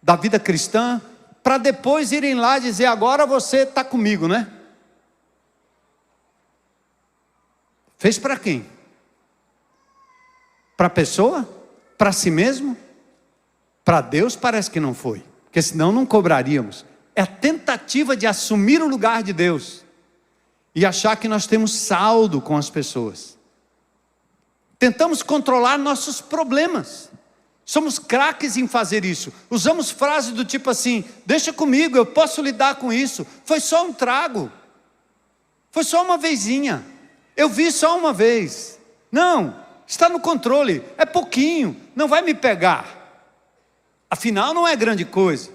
da vida cristã, para depois irem lá dizer: agora você está comigo, né? Fez para quem? Para a pessoa? Para si mesmo? Para Deus parece que não foi, porque senão não cobraríamos. É a tentativa de assumir o lugar de Deus e achar que nós temos saldo com as pessoas. Tentamos controlar nossos problemas. Somos craques em fazer isso. Usamos frases do tipo assim: deixa comigo, eu posso lidar com isso. Foi só um trago. Foi só uma vezinha. Eu vi só uma vez. Não, está no controle, é pouquinho, não vai me pegar. Afinal, não é grande coisa.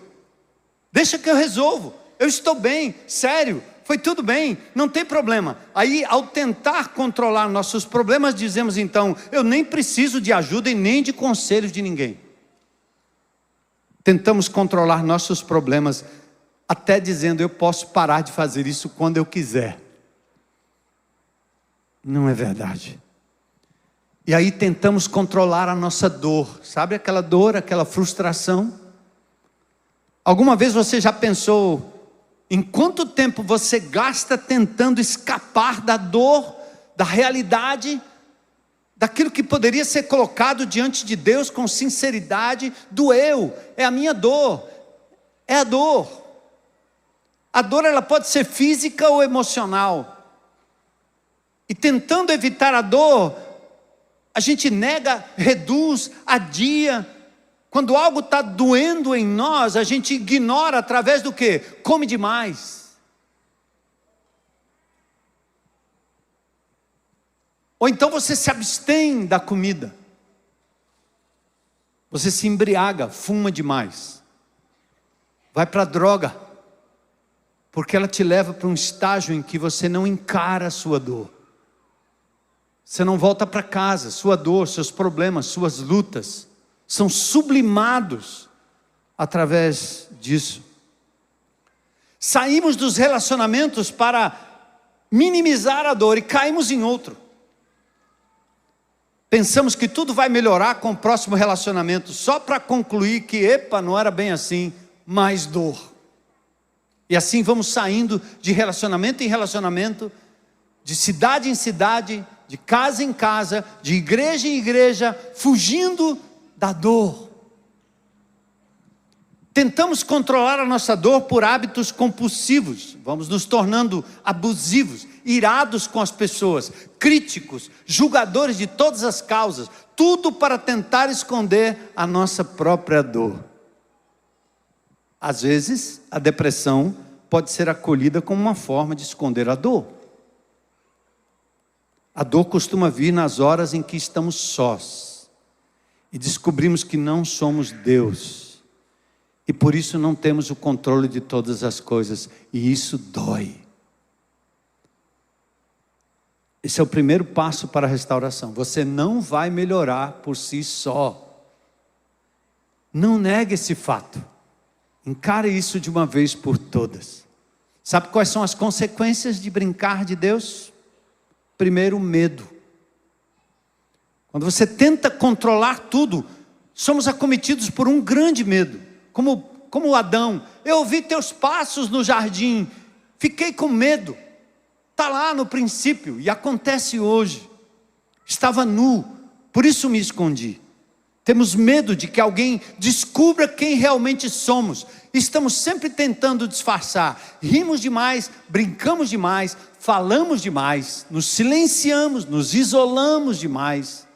Deixa que eu resolvo, eu estou bem, sério, foi tudo bem, não tem problema. Aí, ao tentar controlar nossos problemas, dizemos então, eu nem preciso de ajuda e nem de conselhos de ninguém. Tentamos controlar nossos problemas, até dizendo, eu posso parar de fazer isso quando eu quiser. Não é verdade. E aí tentamos controlar a nossa dor. Sabe aquela dor, aquela frustração? Alguma vez você já pensou em quanto tempo você gasta tentando escapar da dor, da realidade, daquilo que poderia ser colocado diante de Deus com sinceridade, do eu, é a minha dor, é a dor. A dor ela pode ser física ou emocional. E tentando evitar a dor, a gente nega, reduz, adia. Quando algo está doendo em nós, a gente ignora através do quê? Come demais. Ou então você se abstém da comida. Você se embriaga, fuma demais. Vai para a droga. Porque ela te leva para um estágio em que você não encara a sua dor. Você não volta para casa, sua dor, seus problemas, suas lutas são sublimados através disso. Saímos dos relacionamentos para minimizar a dor e caímos em outro. Pensamos que tudo vai melhorar com o próximo relacionamento, só para concluir que, epa, não era bem assim, mais dor. E assim vamos saindo de relacionamento em relacionamento, de cidade em cidade, de casa em casa, de igreja em igreja, fugindo da dor. Tentamos controlar a nossa dor por hábitos compulsivos, vamos nos tornando abusivos, irados com as pessoas, críticos, julgadores de todas as causas, tudo para tentar esconder a nossa própria dor. Às vezes, a depressão pode ser acolhida como uma forma de esconder a dor. A dor costuma vir nas horas em que estamos sós e descobrimos que não somos Deus e por isso não temos o controle de todas as coisas, e isso dói. Esse é o primeiro passo para a restauração. Você não vai melhorar por si só. Não negue esse fato. Encare isso de uma vez por todas. Sabe quais são as consequências de brincar de Deus? Primeiro, medo. Quando você tenta controlar tudo, somos acometidos por um grande medo. Como Adão, eu ouvi teus passos no jardim, fiquei com medo. Está lá no princípio e acontece hoje. Estava nu, por isso me escondi. Temos medo de que alguém descubra quem realmente somos. Estamos sempre tentando disfarçar. Rimos demais, brincamos demais, falamos demais, nos silenciamos, nos isolamos demais,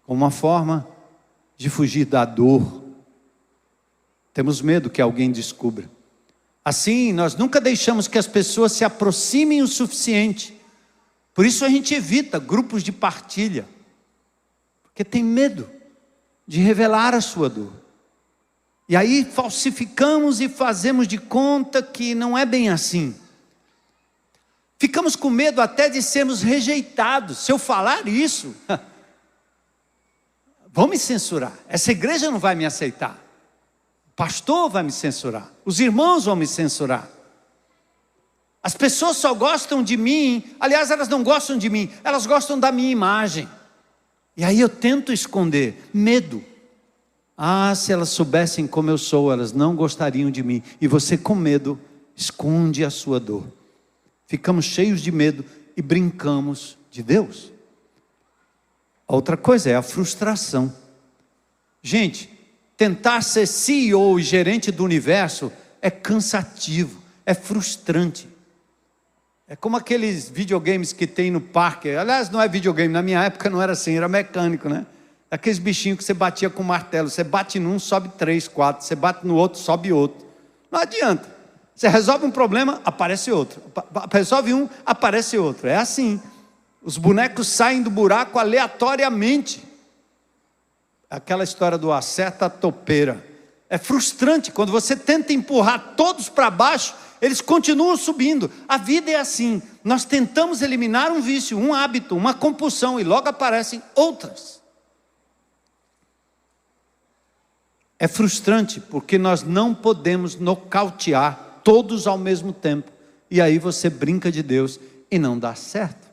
como uma forma de fugir da dor. Temos medo que alguém descubra. Assim, nós nunca deixamos que as pessoas se aproximem o suficiente. Por isso a gente evita grupos de partilha, porque tem medo de revelar a sua dor. E aí falsificamos e fazemos de conta que não é bem assim. Ficamos com medo até de sermos rejeitados. Se eu falar isso, vão me censurar. Essa igreja não vai me aceitar. O pastor vai me censurar. Os irmãos vão me censurar. As pessoas só gostam de mim. Aliás, elas não gostam de mim. Elas gostam da minha imagem. E aí eu tento esconder. Medo. Ah, se elas soubessem como eu sou, elas não gostariam de mim. E você, com medo, esconde a sua dor. Ficamos cheios de medo e brincamos de Deus. Outra coisa é a frustração. Gente, tentar ser CEO e gerente do universo é cansativo, é frustrante. É como aqueles videogames que tem no parque. Aliás, não é videogame, na minha época não era assim, era mecânico, né? Aqueles bichinhos que você batia com martelo. Você bate num, sobe 3, 4. Você bate no outro, sobe outro. Não adianta. Você resolve um problema, aparece outro. Resolve um, aparece outro. É assim. Os bonecos saem do buraco aleatoriamente. Aquela história do acerta a topeira. É frustrante, quando você tenta empurrar todos para baixo, eles continuam subindo. A vida é assim, nós tentamos eliminar um vício, um hábito, uma compulsão, e logo aparecem outras. É frustrante, porque nós não podemos nocautear todos ao mesmo tempo, e aí você brinca de Deus e não dá certo.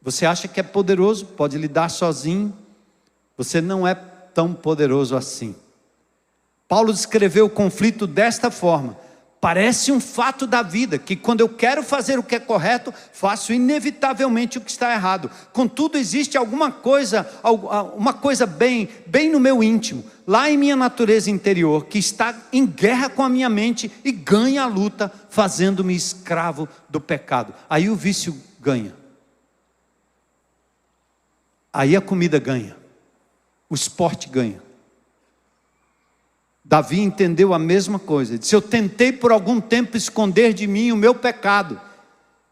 Você acha que é poderoso, pode lidar sozinho, você não é tão poderoso assim. Paulo descreveu o conflito desta forma: parece um fato da vida, que quando eu quero fazer o que é correto, faço inevitavelmente o que está errado. Contudo, existe alguma coisa, uma coisa bem no meu íntimo, lá em minha natureza interior, que está em guerra com a minha mente e ganha a luta, fazendo-me escravo do pecado. Aí o vício ganha. Aí a comida ganha. O esporte ganha. Davi entendeu a mesma coisa. Ele disse: eu tentei por algum tempo esconder de mim o meu pecado.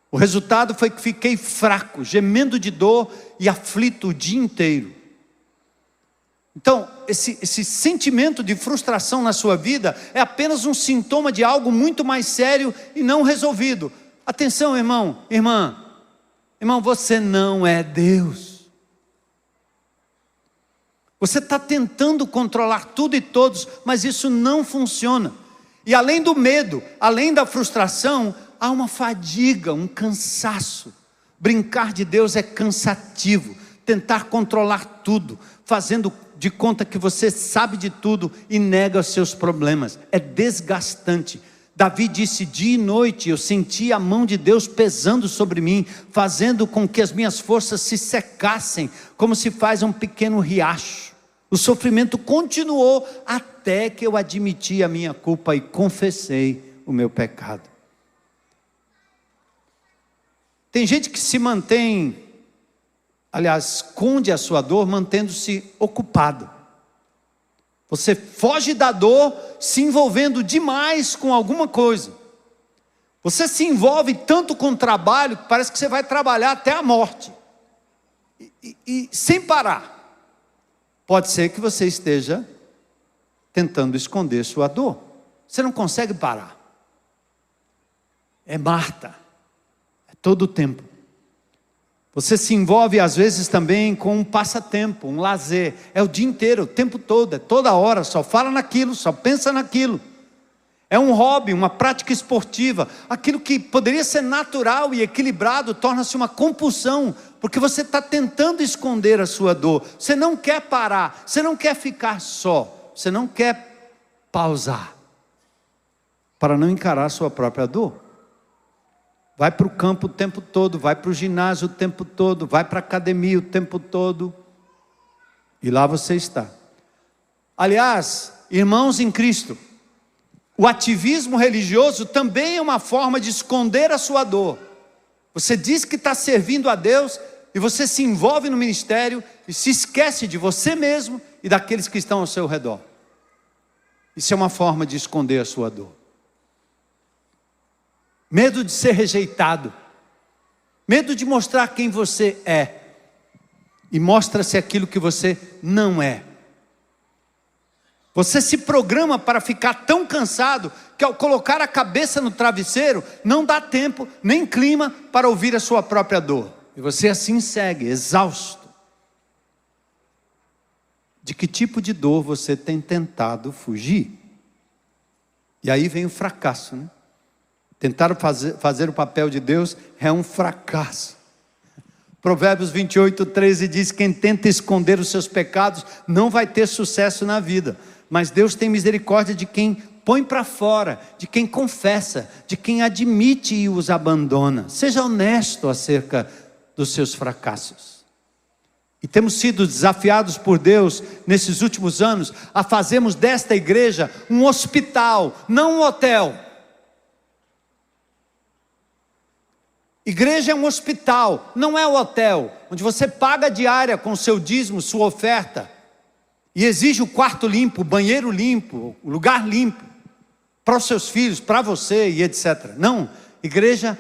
O resultado foi que fiquei fraco, gemendo de dor e aflito o dia inteiro. Então, esse sentimento de frustração na sua vida é apenas um sintoma de algo muito mais sério e não resolvido. Atenção, irmão, irmã. Irmão, você não é Deus. Você está tentando controlar tudo e todos, mas isso não funciona. E além do medo, além da frustração, há uma fadiga, um cansaço. Brincar de Deus é cansativo. Tentar controlar tudo, fazendo de conta que você sabe de tudo e nega os seus problemas. É desgastante. Davi disse: dia e noite eu sentia a mão de Deus pesando sobre mim, fazendo com que as minhas forças se secassem, como se faz um pequeno riacho. O sofrimento continuou até que eu admiti a minha culpa e confessei o meu pecado. Tem gente que se mantém, aliás, esconde a sua dor mantendo-se ocupado. Você foge da dor se envolvendo demais com alguma coisa. Você se envolve tanto com o trabalho que parece que você vai trabalhar até a morte. E sem parar. Pode ser que você esteja tentando esconder sua dor. Você não consegue parar. É Marta. É todo o tempo. Você se envolve às vezes também com um passatempo, um lazer. É o dia inteiro, o tempo todo, é toda hora. Só fala naquilo, só pensa naquilo. É um hobby, uma prática esportiva. Aquilo que poderia ser natural e equilibrado torna-se uma compulsão, porque você está tentando esconder a sua dor. Você não quer parar, você não quer ficar só, você não quer pausar para não encarar a sua própria dor. Vai para o campo o tempo todo, vai para o ginásio o tempo todo, vai para a academia o tempo todo, e lá você está. Aliás, irmãos em Cristo, o ativismo religioso também é uma forma de esconder a sua dor. Você diz que está servindo a Deus e você se envolve no ministério e se esquece de você mesmo e daqueles que estão ao seu redor. Isso é uma forma de esconder a sua dor. Medo de ser rejeitado. Medo de mostrar quem você é. E mostra-se aquilo que você não é. Você se programa para ficar tão cansado que ao colocar a cabeça no travesseiro, não dá tempo, nem clima para ouvir a sua própria dor. E você assim segue, exausto. De que tipo de dor você tem tentado fugir? E aí vem o fracasso, né? Tentar fazer o papel de Deus é um fracasso. Provérbios 28:13 diz: quem tenta esconder os seus pecados não vai ter sucesso na vida. Mas Deus tem misericórdia de quem põe para fora, de quem confessa, de quem admite e os abandona. Seja honesto acerca dos seus fracassos. E temos sido desafiados por Deus nesses últimos anos a fazermos desta igreja um hospital, não um hotel. Igreja é um hospital, não é um hotel, onde você paga a diária com o seu dízimo, sua oferta, e exige o quarto limpo, o banheiro limpo, o lugar limpo, para os seus filhos, para você e etc. Não, igreja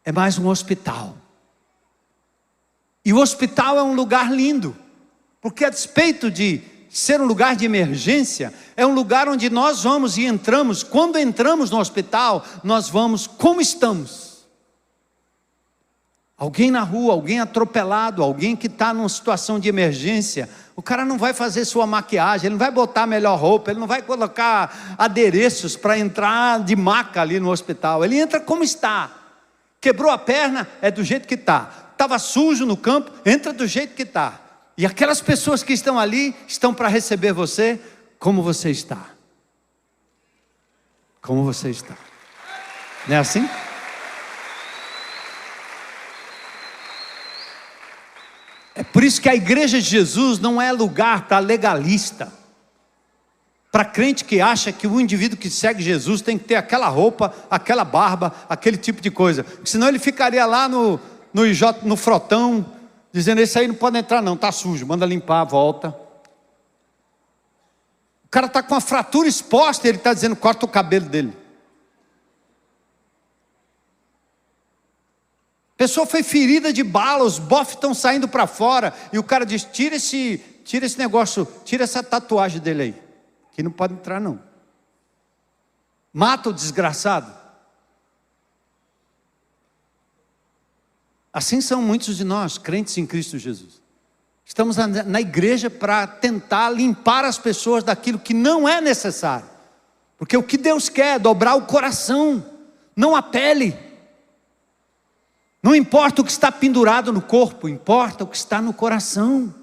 é mais um hospital. E o hospital é um lugar lindo, porque a despeito de ser um lugar de emergência, é um lugar onde nós vamos e entramos. Quando entramos no hospital, nós vamos como estamos. Alguém na rua, alguém atropelado, alguém que está numa situação de emergência, o cara não vai fazer sua maquiagem, ele não vai botar a melhor roupa, ele não vai colocar adereços para entrar de maca ali no hospital. Ele entra como está. Quebrou a perna, é do jeito que está. Estava sujo no campo, entra do jeito que está. E aquelas pessoas que estão ali, estão para receber você, como você está. Como você está. Não é assim? É por isso que a igreja de Jesus não é lugar para legalista. Para crente que acha que o indivíduo que segue Jesus tem que ter aquela roupa, aquela barba, aquele tipo de coisa. Porque senão ele ficaria lá no frotão, dizendo, esse aí não pode entrar não, está sujo, manda limpar, volta. O cara está com a fratura exposta e ele está dizendo, corta o cabelo dele. A pessoa foi ferida de bala, os bofes estão saindo para fora, e o cara diz, tira esse negócio, tira essa tatuagem dele aí, que não pode entrar não. Mata o desgraçado. Assim são muitos de nós, crentes em Cristo Jesus. Estamos na igreja para tentar limpar as pessoas daquilo que não é necessário. Porque o que Deus quer é dobrar o coração, não a pele. Não importa o que está pendurado no corpo, importa o que está no coração.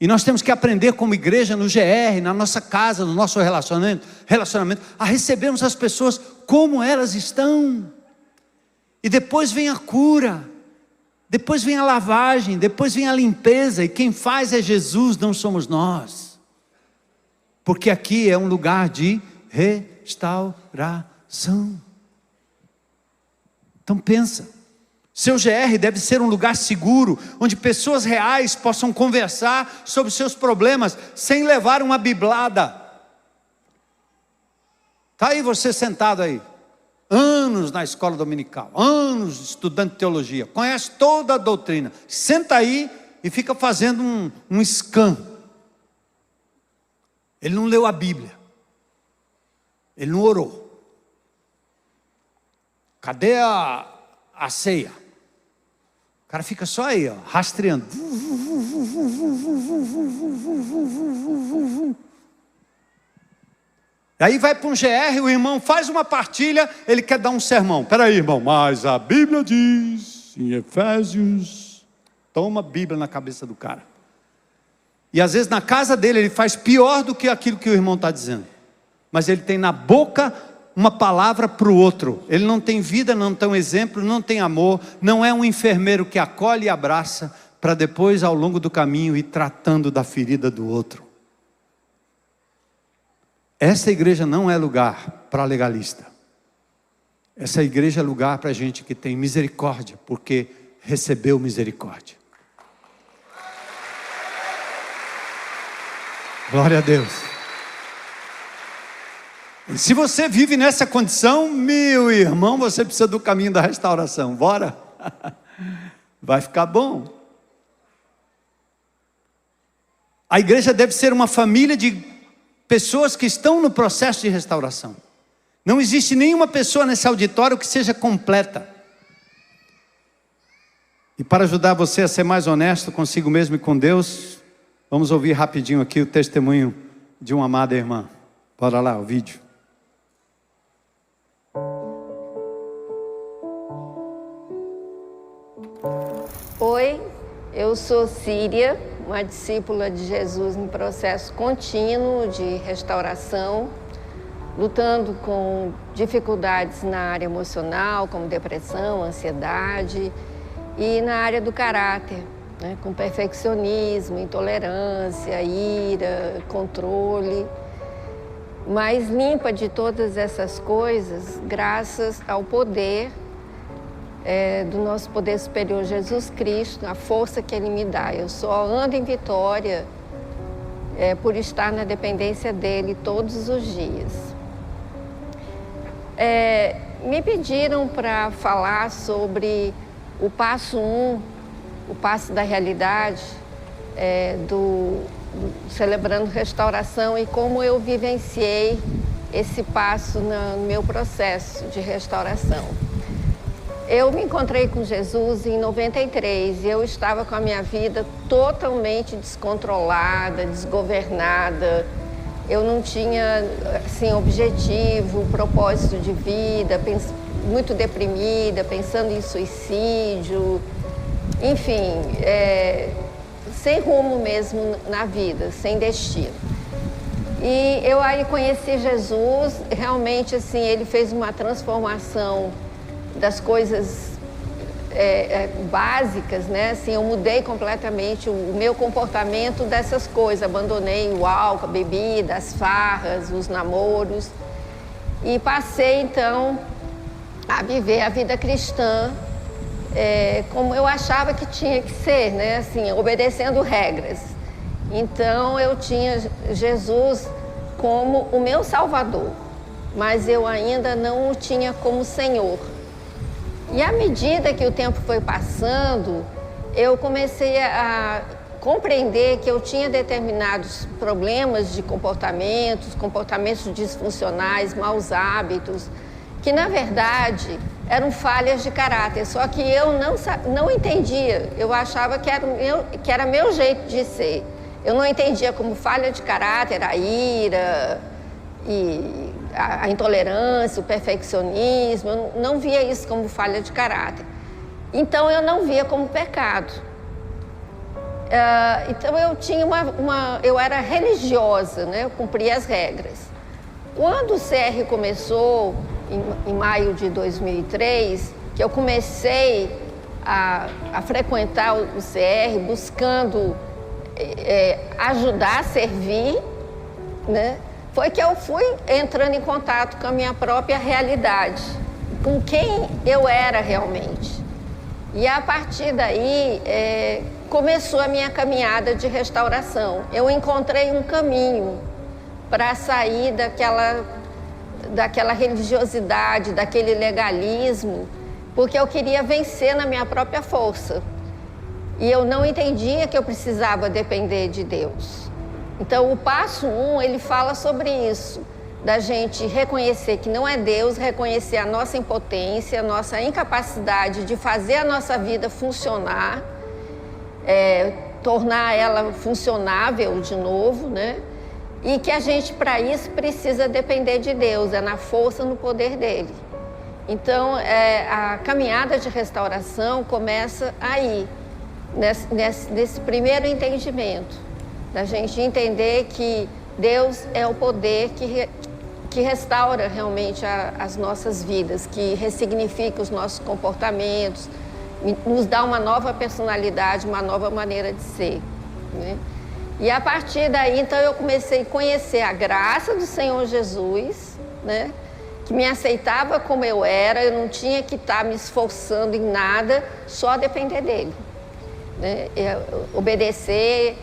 E nós temos que aprender como igreja, no GR, na nossa casa, no nosso relacionamento, a recebermos as pessoas como elas estão. E depois vem a cura. Depois vem a lavagem, depois vem a limpeza, e quem faz é Jesus, não somos nós. Porque aqui é um lugar de restauração. Então pensa, seu GR deve ser um lugar seguro, onde pessoas reais possam conversar sobre seus problemas, sem levar uma biblada. Está aí você sentado aí. Anos na escola dominical, anos estudando teologia, conhece toda a doutrina, senta aí e fica fazendo um scan. Ele não leu a Bíblia, ele não orou. Cadê a ceia? O cara fica só aí, ó, rastreando. Aí vai para um GR, o irmão faz uma partilha, ele quer dar um sermão. Espera aí, irmão, mas a Bíblia diz, em Efésios, toma a Bíblia na cabeça do cara. E às vezes na casa dele ele faz pior do que aquilo que o irmão está dizendo. Mas ele tem na boca uma palavra para o outro. Ele não tem vida, não tem um exemplo, não tem amor, não é um enfermeiro que acolhe e abraça, para depois ao longo do caminho ir tratando da ferida do outro. Essa igreja não é lugar para legalista. Essa igreja é lugar para gente que tem misericórdia, porque recebeu misericórdia. Glória a Deus. E se você vive nessa condição, meu irmão, você precisa do caminho da restauração. Bora? Vai ficar bom. A igreja deve ser uma família de pessoas que estão no processo de restauração. Não existe nenhuma pessoa nesse auditório que seja completa. E para ajudar você a ser mais honesto consigo mesmo e com Deus, vamos ouvir rapidinho aqui o testemunho de uma amada irmã. Bora lá, o vídeo. Oi, eu sou Síria, uma discípula de Jesus em processo contínuo de restauração, lutando com dificuldades na área emocional, como depressão, ansiedade, e na área do caráter, né, com perfeccionismo, intolerância, ira, controle, mas limpa de todas essas coisas graças ao poder do nosso poder superior Jesus Cristo, a força que Ele me dá. Eu só ando em vitória por estar na dependência dEle todos os dias. Me pediram para falar sobre o passo 1 o passo da realidade celebrando restauração e como eu vivenciei esse passo no meu processo de restauração. Eu me encontrei com Jesus em 93 e eu estava com a minha vida totalmente descontrolada, desgovernada. Eu não tinha assim, objetivo, propósito de vida, muito deprimida, pensando em suicídio, enfim, sem rumo mesmo na vida, sem destino. E eu aí conheci Jesus, realmente assim, ele fez uma transformação das coisas básicas, né? Assim, eu mudei completamente o meu comportamento dessas coisas, abandonei o álcool, a bebida, as farras, os namoros e passei então a viver a vida cristã como eu achava que tinha que ser, né? Assim, obedecendo regras. Então eu tinha Jesus como o meu Salvador, mas eu ainda não o tinha como Senhor. E à medida que o tempo foi passando, eu comecei a compreender que eu tinha determinados problemas de comportamentos disfuncionais, maus hábitos, que na verdade eram falhas de caráter, só que eu não entendia, eu achava que era meu jeito de ser. Eu não entendia como falha de caráter, a ira e a intolerância, o perfeccionismo, eu não via isso como falha de caráter. Então eu não via como pecado. Então eu tinha eu era religiosa, né? Eu cumpria as regras. Quando o CR começou, em maio de 2003, que eu comecei a frequentar o CR buscando ajudar a servir, né? Foi que eu fui entrando em contato com a minha própria realidade, com quem eu era realmente. E a partir daí começou a minha caminhada de restauração. Eu encontrei um caminho para sair daquela religiosidade, daquele legalismo, porque eu queria vencer na minha própria força. E eu não entendia que eu precisava depender de Deus. Então, o passo 1, ele fala sobre isso, da gente reconhecer que não é Deus, reconhecer a nossa impotência, a nossa incapacidade de fazer a nossa vida funcionar, tornar ela funcionável de novo, né? E que a gente, para isso, precisa depender de Deus, na força, no poder dele. Então, a caminhada de restauração começa aí, nesse primeiro entendimento, da gente entender que Deus é o poder que restaura realmente as nossas vidas, que ressignifica os nossos comportamentos, nos dá uma nova personalidade, uma nova maneira de ser, né? E a partir daí, então, eu comecei a conhecer a graça do Senhor Jesus, né? Que me aceitava como eu era, eu não tinha que estar me esforçando em nada, só depender dele, né? Obedecer,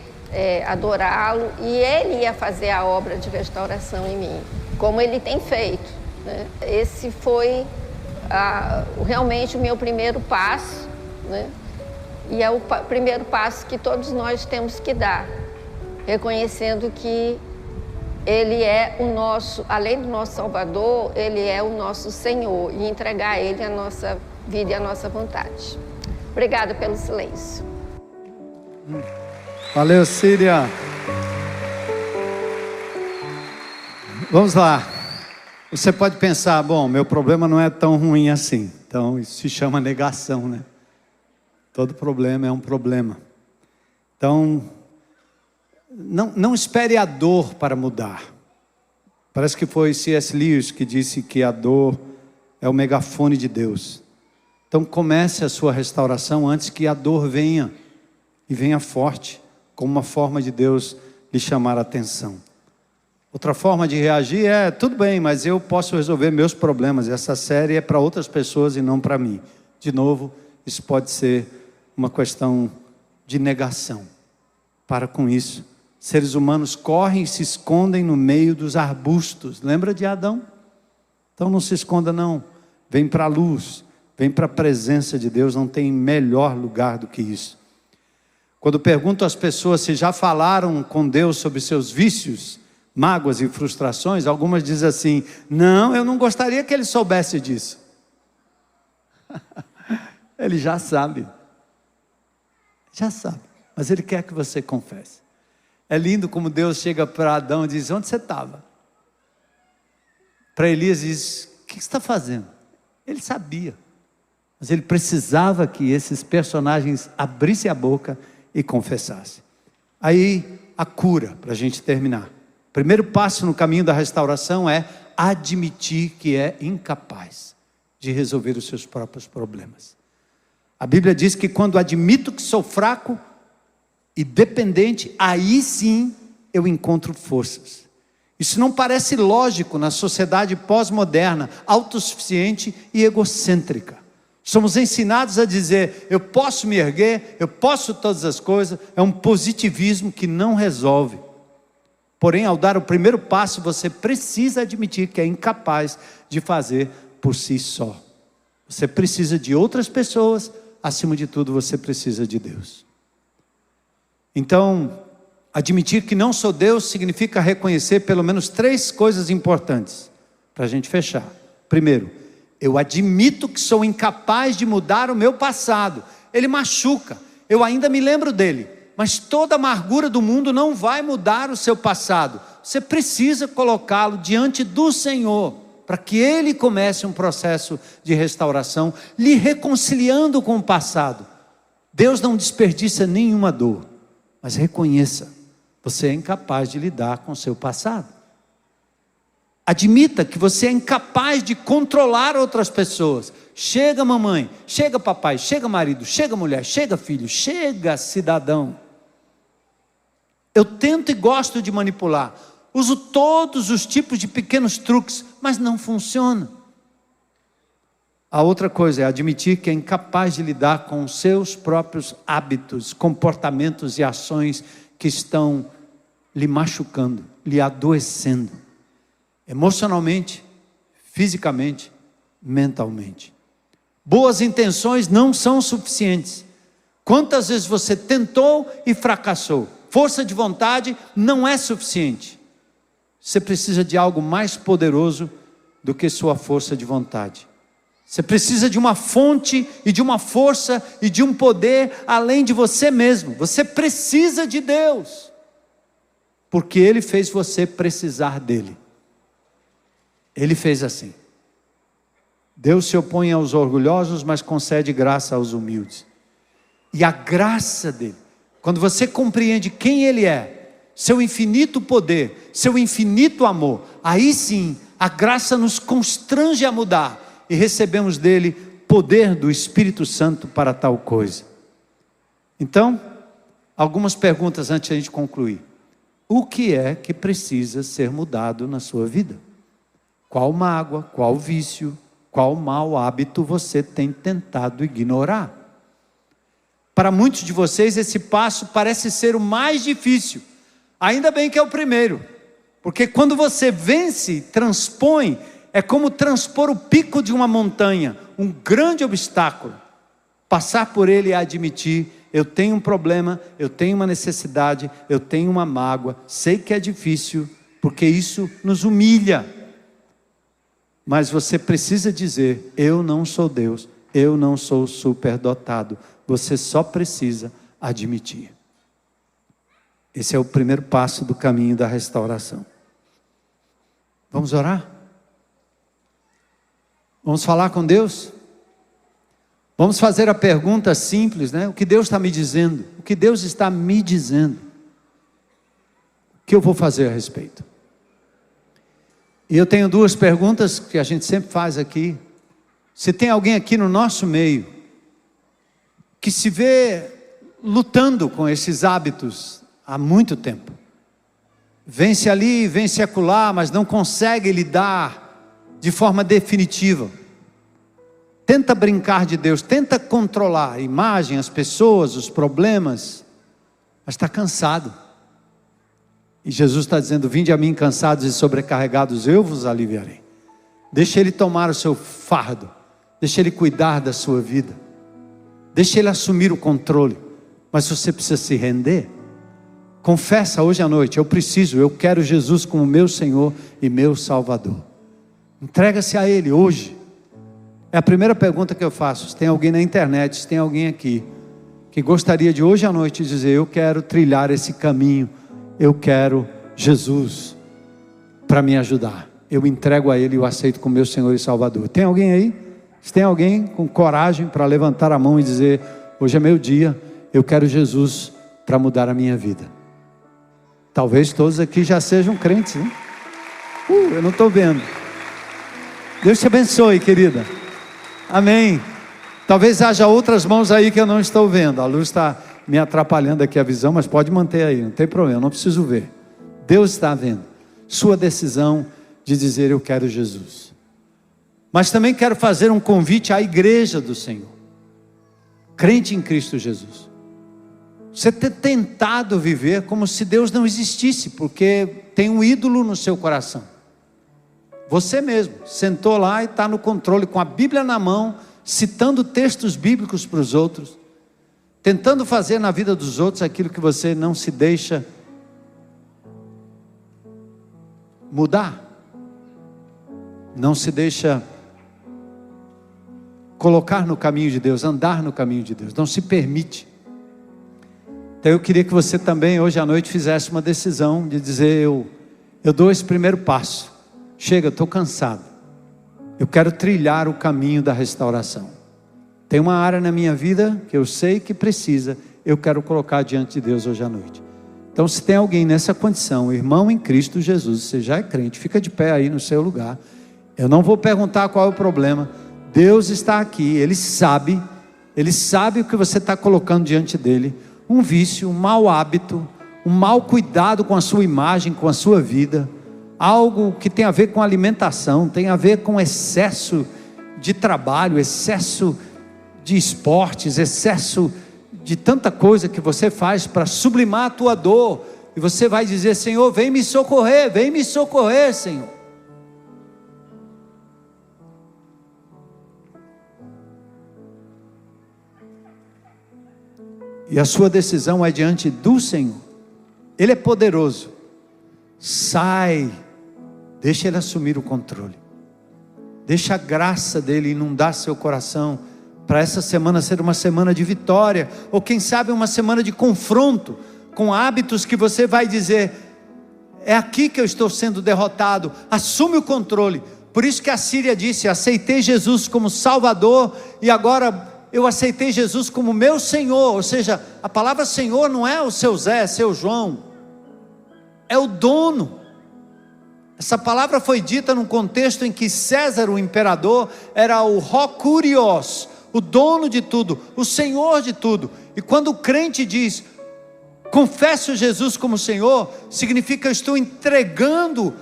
adorá-lo, e ele ia fazer a obra de restauração em mim, como ele tem feito, né? Esse foi realmente o meu primeiro passo, né? E é o primeiro passo que todos nós temos que dar, reconhecendo que ele é o nosso, além do nosso Salvador, ele é o nosso Senhor, e entregar a ele a nossa vida e a nossa vontade. Obrigada pelo silêncio. Valeu, Síria. Vamos lá. Você pode pensar, bom, meu problema não é tão ruim assim. Então, isso se chama negação, né? Todo problema é um problema. Então, não espere a dor para mudar. Parece que foi C.S. Lewis que disse que a dor é o megafone de Deus. Então, comece a sua restauração antes que a dor venha, e venha forte, como uma forma de Deus lhe chamar a atenção. Outra forma de reagir tudo bem, mas eu posso resolver meus problemas. Essa série é para outras pessoas e não para mim. De novo, isso pode ser uma questão de negação. Para com isso. Seres humanos correm e se escondem no meio dos arbustos. Lembra de Adão? Então não se esconda não. Vem para a luz, vem para a presença de Deus. Não tem melhor lugar do que isso. Quando pergunto às pessoas se já falaram com Deus sobre seus vícios, mágoas e frustrações, algumas dizem assim: não, eu não gostaria que ele soubesse disso. Ele já sabe. Já sabe. Mas ele quer que você confesse. É lindo como Deus chega para Adão e diz: onde você estava? Para Elias diz: o que você está fazendo? Ele sabia. Mas ele precisava que esses personagens abrissem a boca e confessassem. Aí, a cura, para a gente terminar. O primeiro passo no caminho da restauração é admitir que é incapaz de resolver os seus próprios problemas. A Bíblia diz que quando admito que sou fraco e dependente, aí sim eu encontro forças. Isso não parece lógico na sociedade pós-moderna, autossuficiente e egocêntrica. Somos ensinados a dizer: eu posso me erguer, eu posso todas as coisas. É um positivismo que não resolve. Porém, ao dar o primeiro passo, você precisa admitir que é incapaz de fazer por si só. Você precisa de outras pessoas, acima de tudo você precisa de Deus. Então, admitir que não sou Deus significa reconhecer pelo menos 3 coisas importantes, para a gente fechar. Primeiro, eu admito que sou incapaz de mudar o meu passado. Ele machuca, eu ainda me lembro dele, mas toda a amargura do mundo não vai mudar o seu passado. Você precisa colocá-lo diante do Senhor, para que Ele comece um processo de restauração, lhe reconciliando com o passado. Deus não desperdiça nenhuma dor, mas reconheça: você é incapaz de lidar com o seu passado. Admita que você é incapaz de controlar outras pessoas. Chega mamãe, chega papai, chega marido, chega mulher, chega filho, chega cidadão. Eu tento e gosto de manipular. Uso todos os tipos de pequenos truques, mas não funciona. A outra coisa é admitir que é incapaz de lidar com os seus próprios hábitos, comportamentos e ações que estão lhe machucando, lhe adoecendo. Emocionalmente, fisicamente, mentalmente. Boas intenções não são suficientes. Quantas vezes você tentou e fracassou? Força de vontade não é suficiente. Você precisa de algo mais poderoso do que sua força de vontade. Você precisa de uma fonte e de uma força e de um poder além de você mesmo. Você precisa de Deus, porque Ele fez você precisar dEle. Ele fez assim. Deus se opõe aos orgulhosos, mas concede graça aos humildes. E a graça dele, quando você compreende quem Ele é, seu infinito poder, seu infinito amor, aí sim, a graça nos constrange a mudar, e recebemos dele poder do Espírito Santo para tal coisa. Então, algumas perguntas antes de a gente concluir. O que é que precisa ser mudado na sua vida? Qual mágoa, qual vício, qual mau hábito você tem tentado ignorar? Para muitos de vocês esse passo parece ser o mais difícil. Ainda bem que é o primeiro, porque quando você vence, transpõe, é como transpor o pico de uma montanha, um grande obstáculo. Passar por ele é admitir: eu tenho um problema, eu tenho uma necessidade, eu tenho uma mágoa, sei que é difícil, porque isso nos humilha. Mas você precisa dizer: eu não sou Deus, eu não sou superdotado. Você só precisa admitir. Esse é o primeiro passo do caminho da restauração. Vamos orar? Vamos falar com Deus? Vamos fazer a pergunta simples, né? O que Deus está me dizendo? O que Deus está me dizendo? O que eu vou fazer a respeito? E eu tenho 2 perguntas que a gente sempre faz aqui. Se tem alguém aqui no nosso meio que se vê lutando com esses hábitos há muito tempo, vence ali, vence acolá, mas não consegue lidar de forma definitiva, tenta brincar de Deus, tenta controlar a imagem, as pessoas, os problemas, mas está cansado. E Jesus está dizendo: vinde a mim cansados e sobrecarregados, eu vos aliviarei. Deixa Ele tomar o seu fardo, deixa Ele cuidar da sua vida, deixa Ele assumir o controle. mas você precisa se render. Confessa hoje à noite: eu quero Jesus como meu Senhor e meu Salvador. Entrega-se a Ele hoje. É a primeira pergunta que eu faço. Se tem alguém na internet, se tem alguém aqui que gostaria de hoje à noite dizer: eu quero trilhar esse caminho, eu quero Jesus para me ajudar, eu entrego a Ele e o aceito como meu Senhor e Salvador. Tem alguém aí? Se tem alguém com coragem para levantar a mão e dizer: hoje é meu dia, eu quero Jesus para mudar a minha vida. Talvez todos aqui já sejam crentes, né? Eu não estou vendo. Deus te abençoe, querida. Amém. Talvez haja outras mãos aí que eu não estou vendo. A luz está me atrapalhando aqui a visão, mas pode manter aí, não tem problema, não preciso ver. Deus está vendo. Sua decisão de dizer: eu quero Jesus. Mas também quero fazer um convite à igreja do Senhor, crente em Cristo Jesus. Você tem tentado viver como se Deus não existisse, porque tem um ídolo no seu coração. Você mesmo sentou lá e está no controle, com a Bíblia na mão, citando textos bíblicos para os outros, tentando fazer na vida dos outros aquilo que você não se deixa mudar, não se deixa colocar no caminho de Deus, andar no caminho de Deus, não se permite. Então eu queria que você também hoje à noite fizesse uma decisão de dizer: eu dou esse primeiro passo, chega, estou cansado, eu quero trilhar o caminho da restauração. Tem uma área na minha vida que eu sei que precisa, eu quero colocar diante de Deus hoje à noite. Então, se tem alguém nessa condição, irmão em Cristo Jesus, você já é crente, fica de pé aí no seu lugar. Eu não vou perguntar qual é o problema. Deus está aqui, Ele sabe o que você está colocando diante dEle. Um vício, um mau hábito, um mau cuidado com a sua imagem, com a sua vida. Algo que tem a ver com alimentação, tem a ver com excesso de trabalho, excesso de esportes, excesso de tanta coisa que você faz para sublimar a tua dor. E você vai dizer: Senhor, vem me socorrer, Senhor. E a sua decisão é diante do Senhor. Ele é poderoso. Sai, deixa Ele assumir o controle. Deixa a graça dEle inundar seu coração, para essa semana ser uma semana de vitória, ou quem sabe uma semana de confronto, com hábitos que você vai dizer: é aqui que eu estou sendo derrotado. Assume o controle. Por isso que a Síria disse: aceitei Jesus como Salvador, e agora eu aceitei Jesus como meu Senhor. Ou seja, a palavra Senhor não é o seu Zé, seu João, é o dono. Essa palavra foi dita num contexto em que César, o imperador, era o Rho Kurios, o dono de tudo, o Senhor de tudo. E quando o crente diz: confesso Jesus como Senhor, significa: eu estou entregando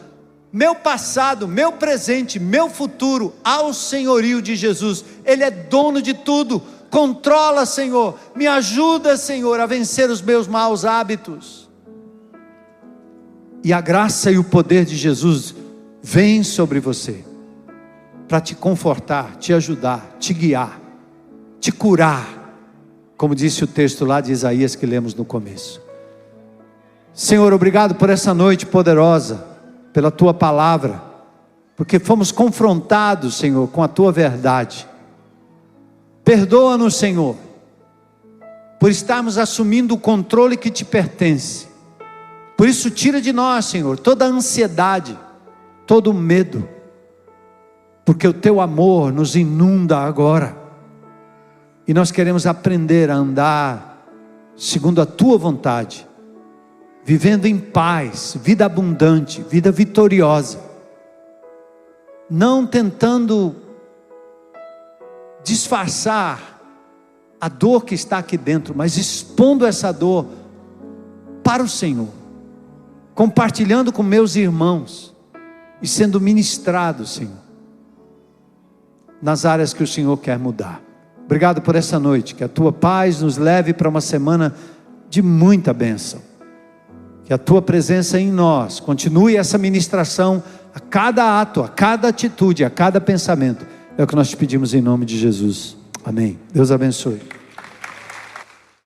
meu passado, meu presente, meu futuro ao senhorio de Jesus. Ele é dono de tudo. Controla, Senhor, me ajuda, Senhor, a vencer os meus maus hábitos. E a graça e o poder de Jesus vem sobre você, para te confortar, te ajudar, te guiar, te curar, como disse o texto lá de Isaías que lemos no começo. Senhor, obrigado por essa noite poderosa, pela Tua palavra, porque fomos confrontados, Senhor, com a Tua verdade. Perdoa-nos, Senhor, por estarmos assumindo o controle que Te pertence. Por isso tira de nós, Senhor, toda a ansiedade, todo o medo, porque o Teu amor nos inunda agora, e nós queremos aprender a andar segundo a Tua vontade, vivendo em paz, vida abundante, vida vitoriosa, não tentando disfarçar a dor que está aqui dentro, mas expondo essa dor para o Senhor, compartilhando com meus irmãos e sendo ministrado, Senhor, nas áreas que o Senhor quer mudar. Obrigado por essa noite, que a Tua paz nos leve para uma semana de muita bênção. Que a Tua presença em nós continue essa ministração a cada ato, a cada atitude, a cada pensamento. É o que nós te pedimos em nome de Jesus. Amém. Deus abençoe.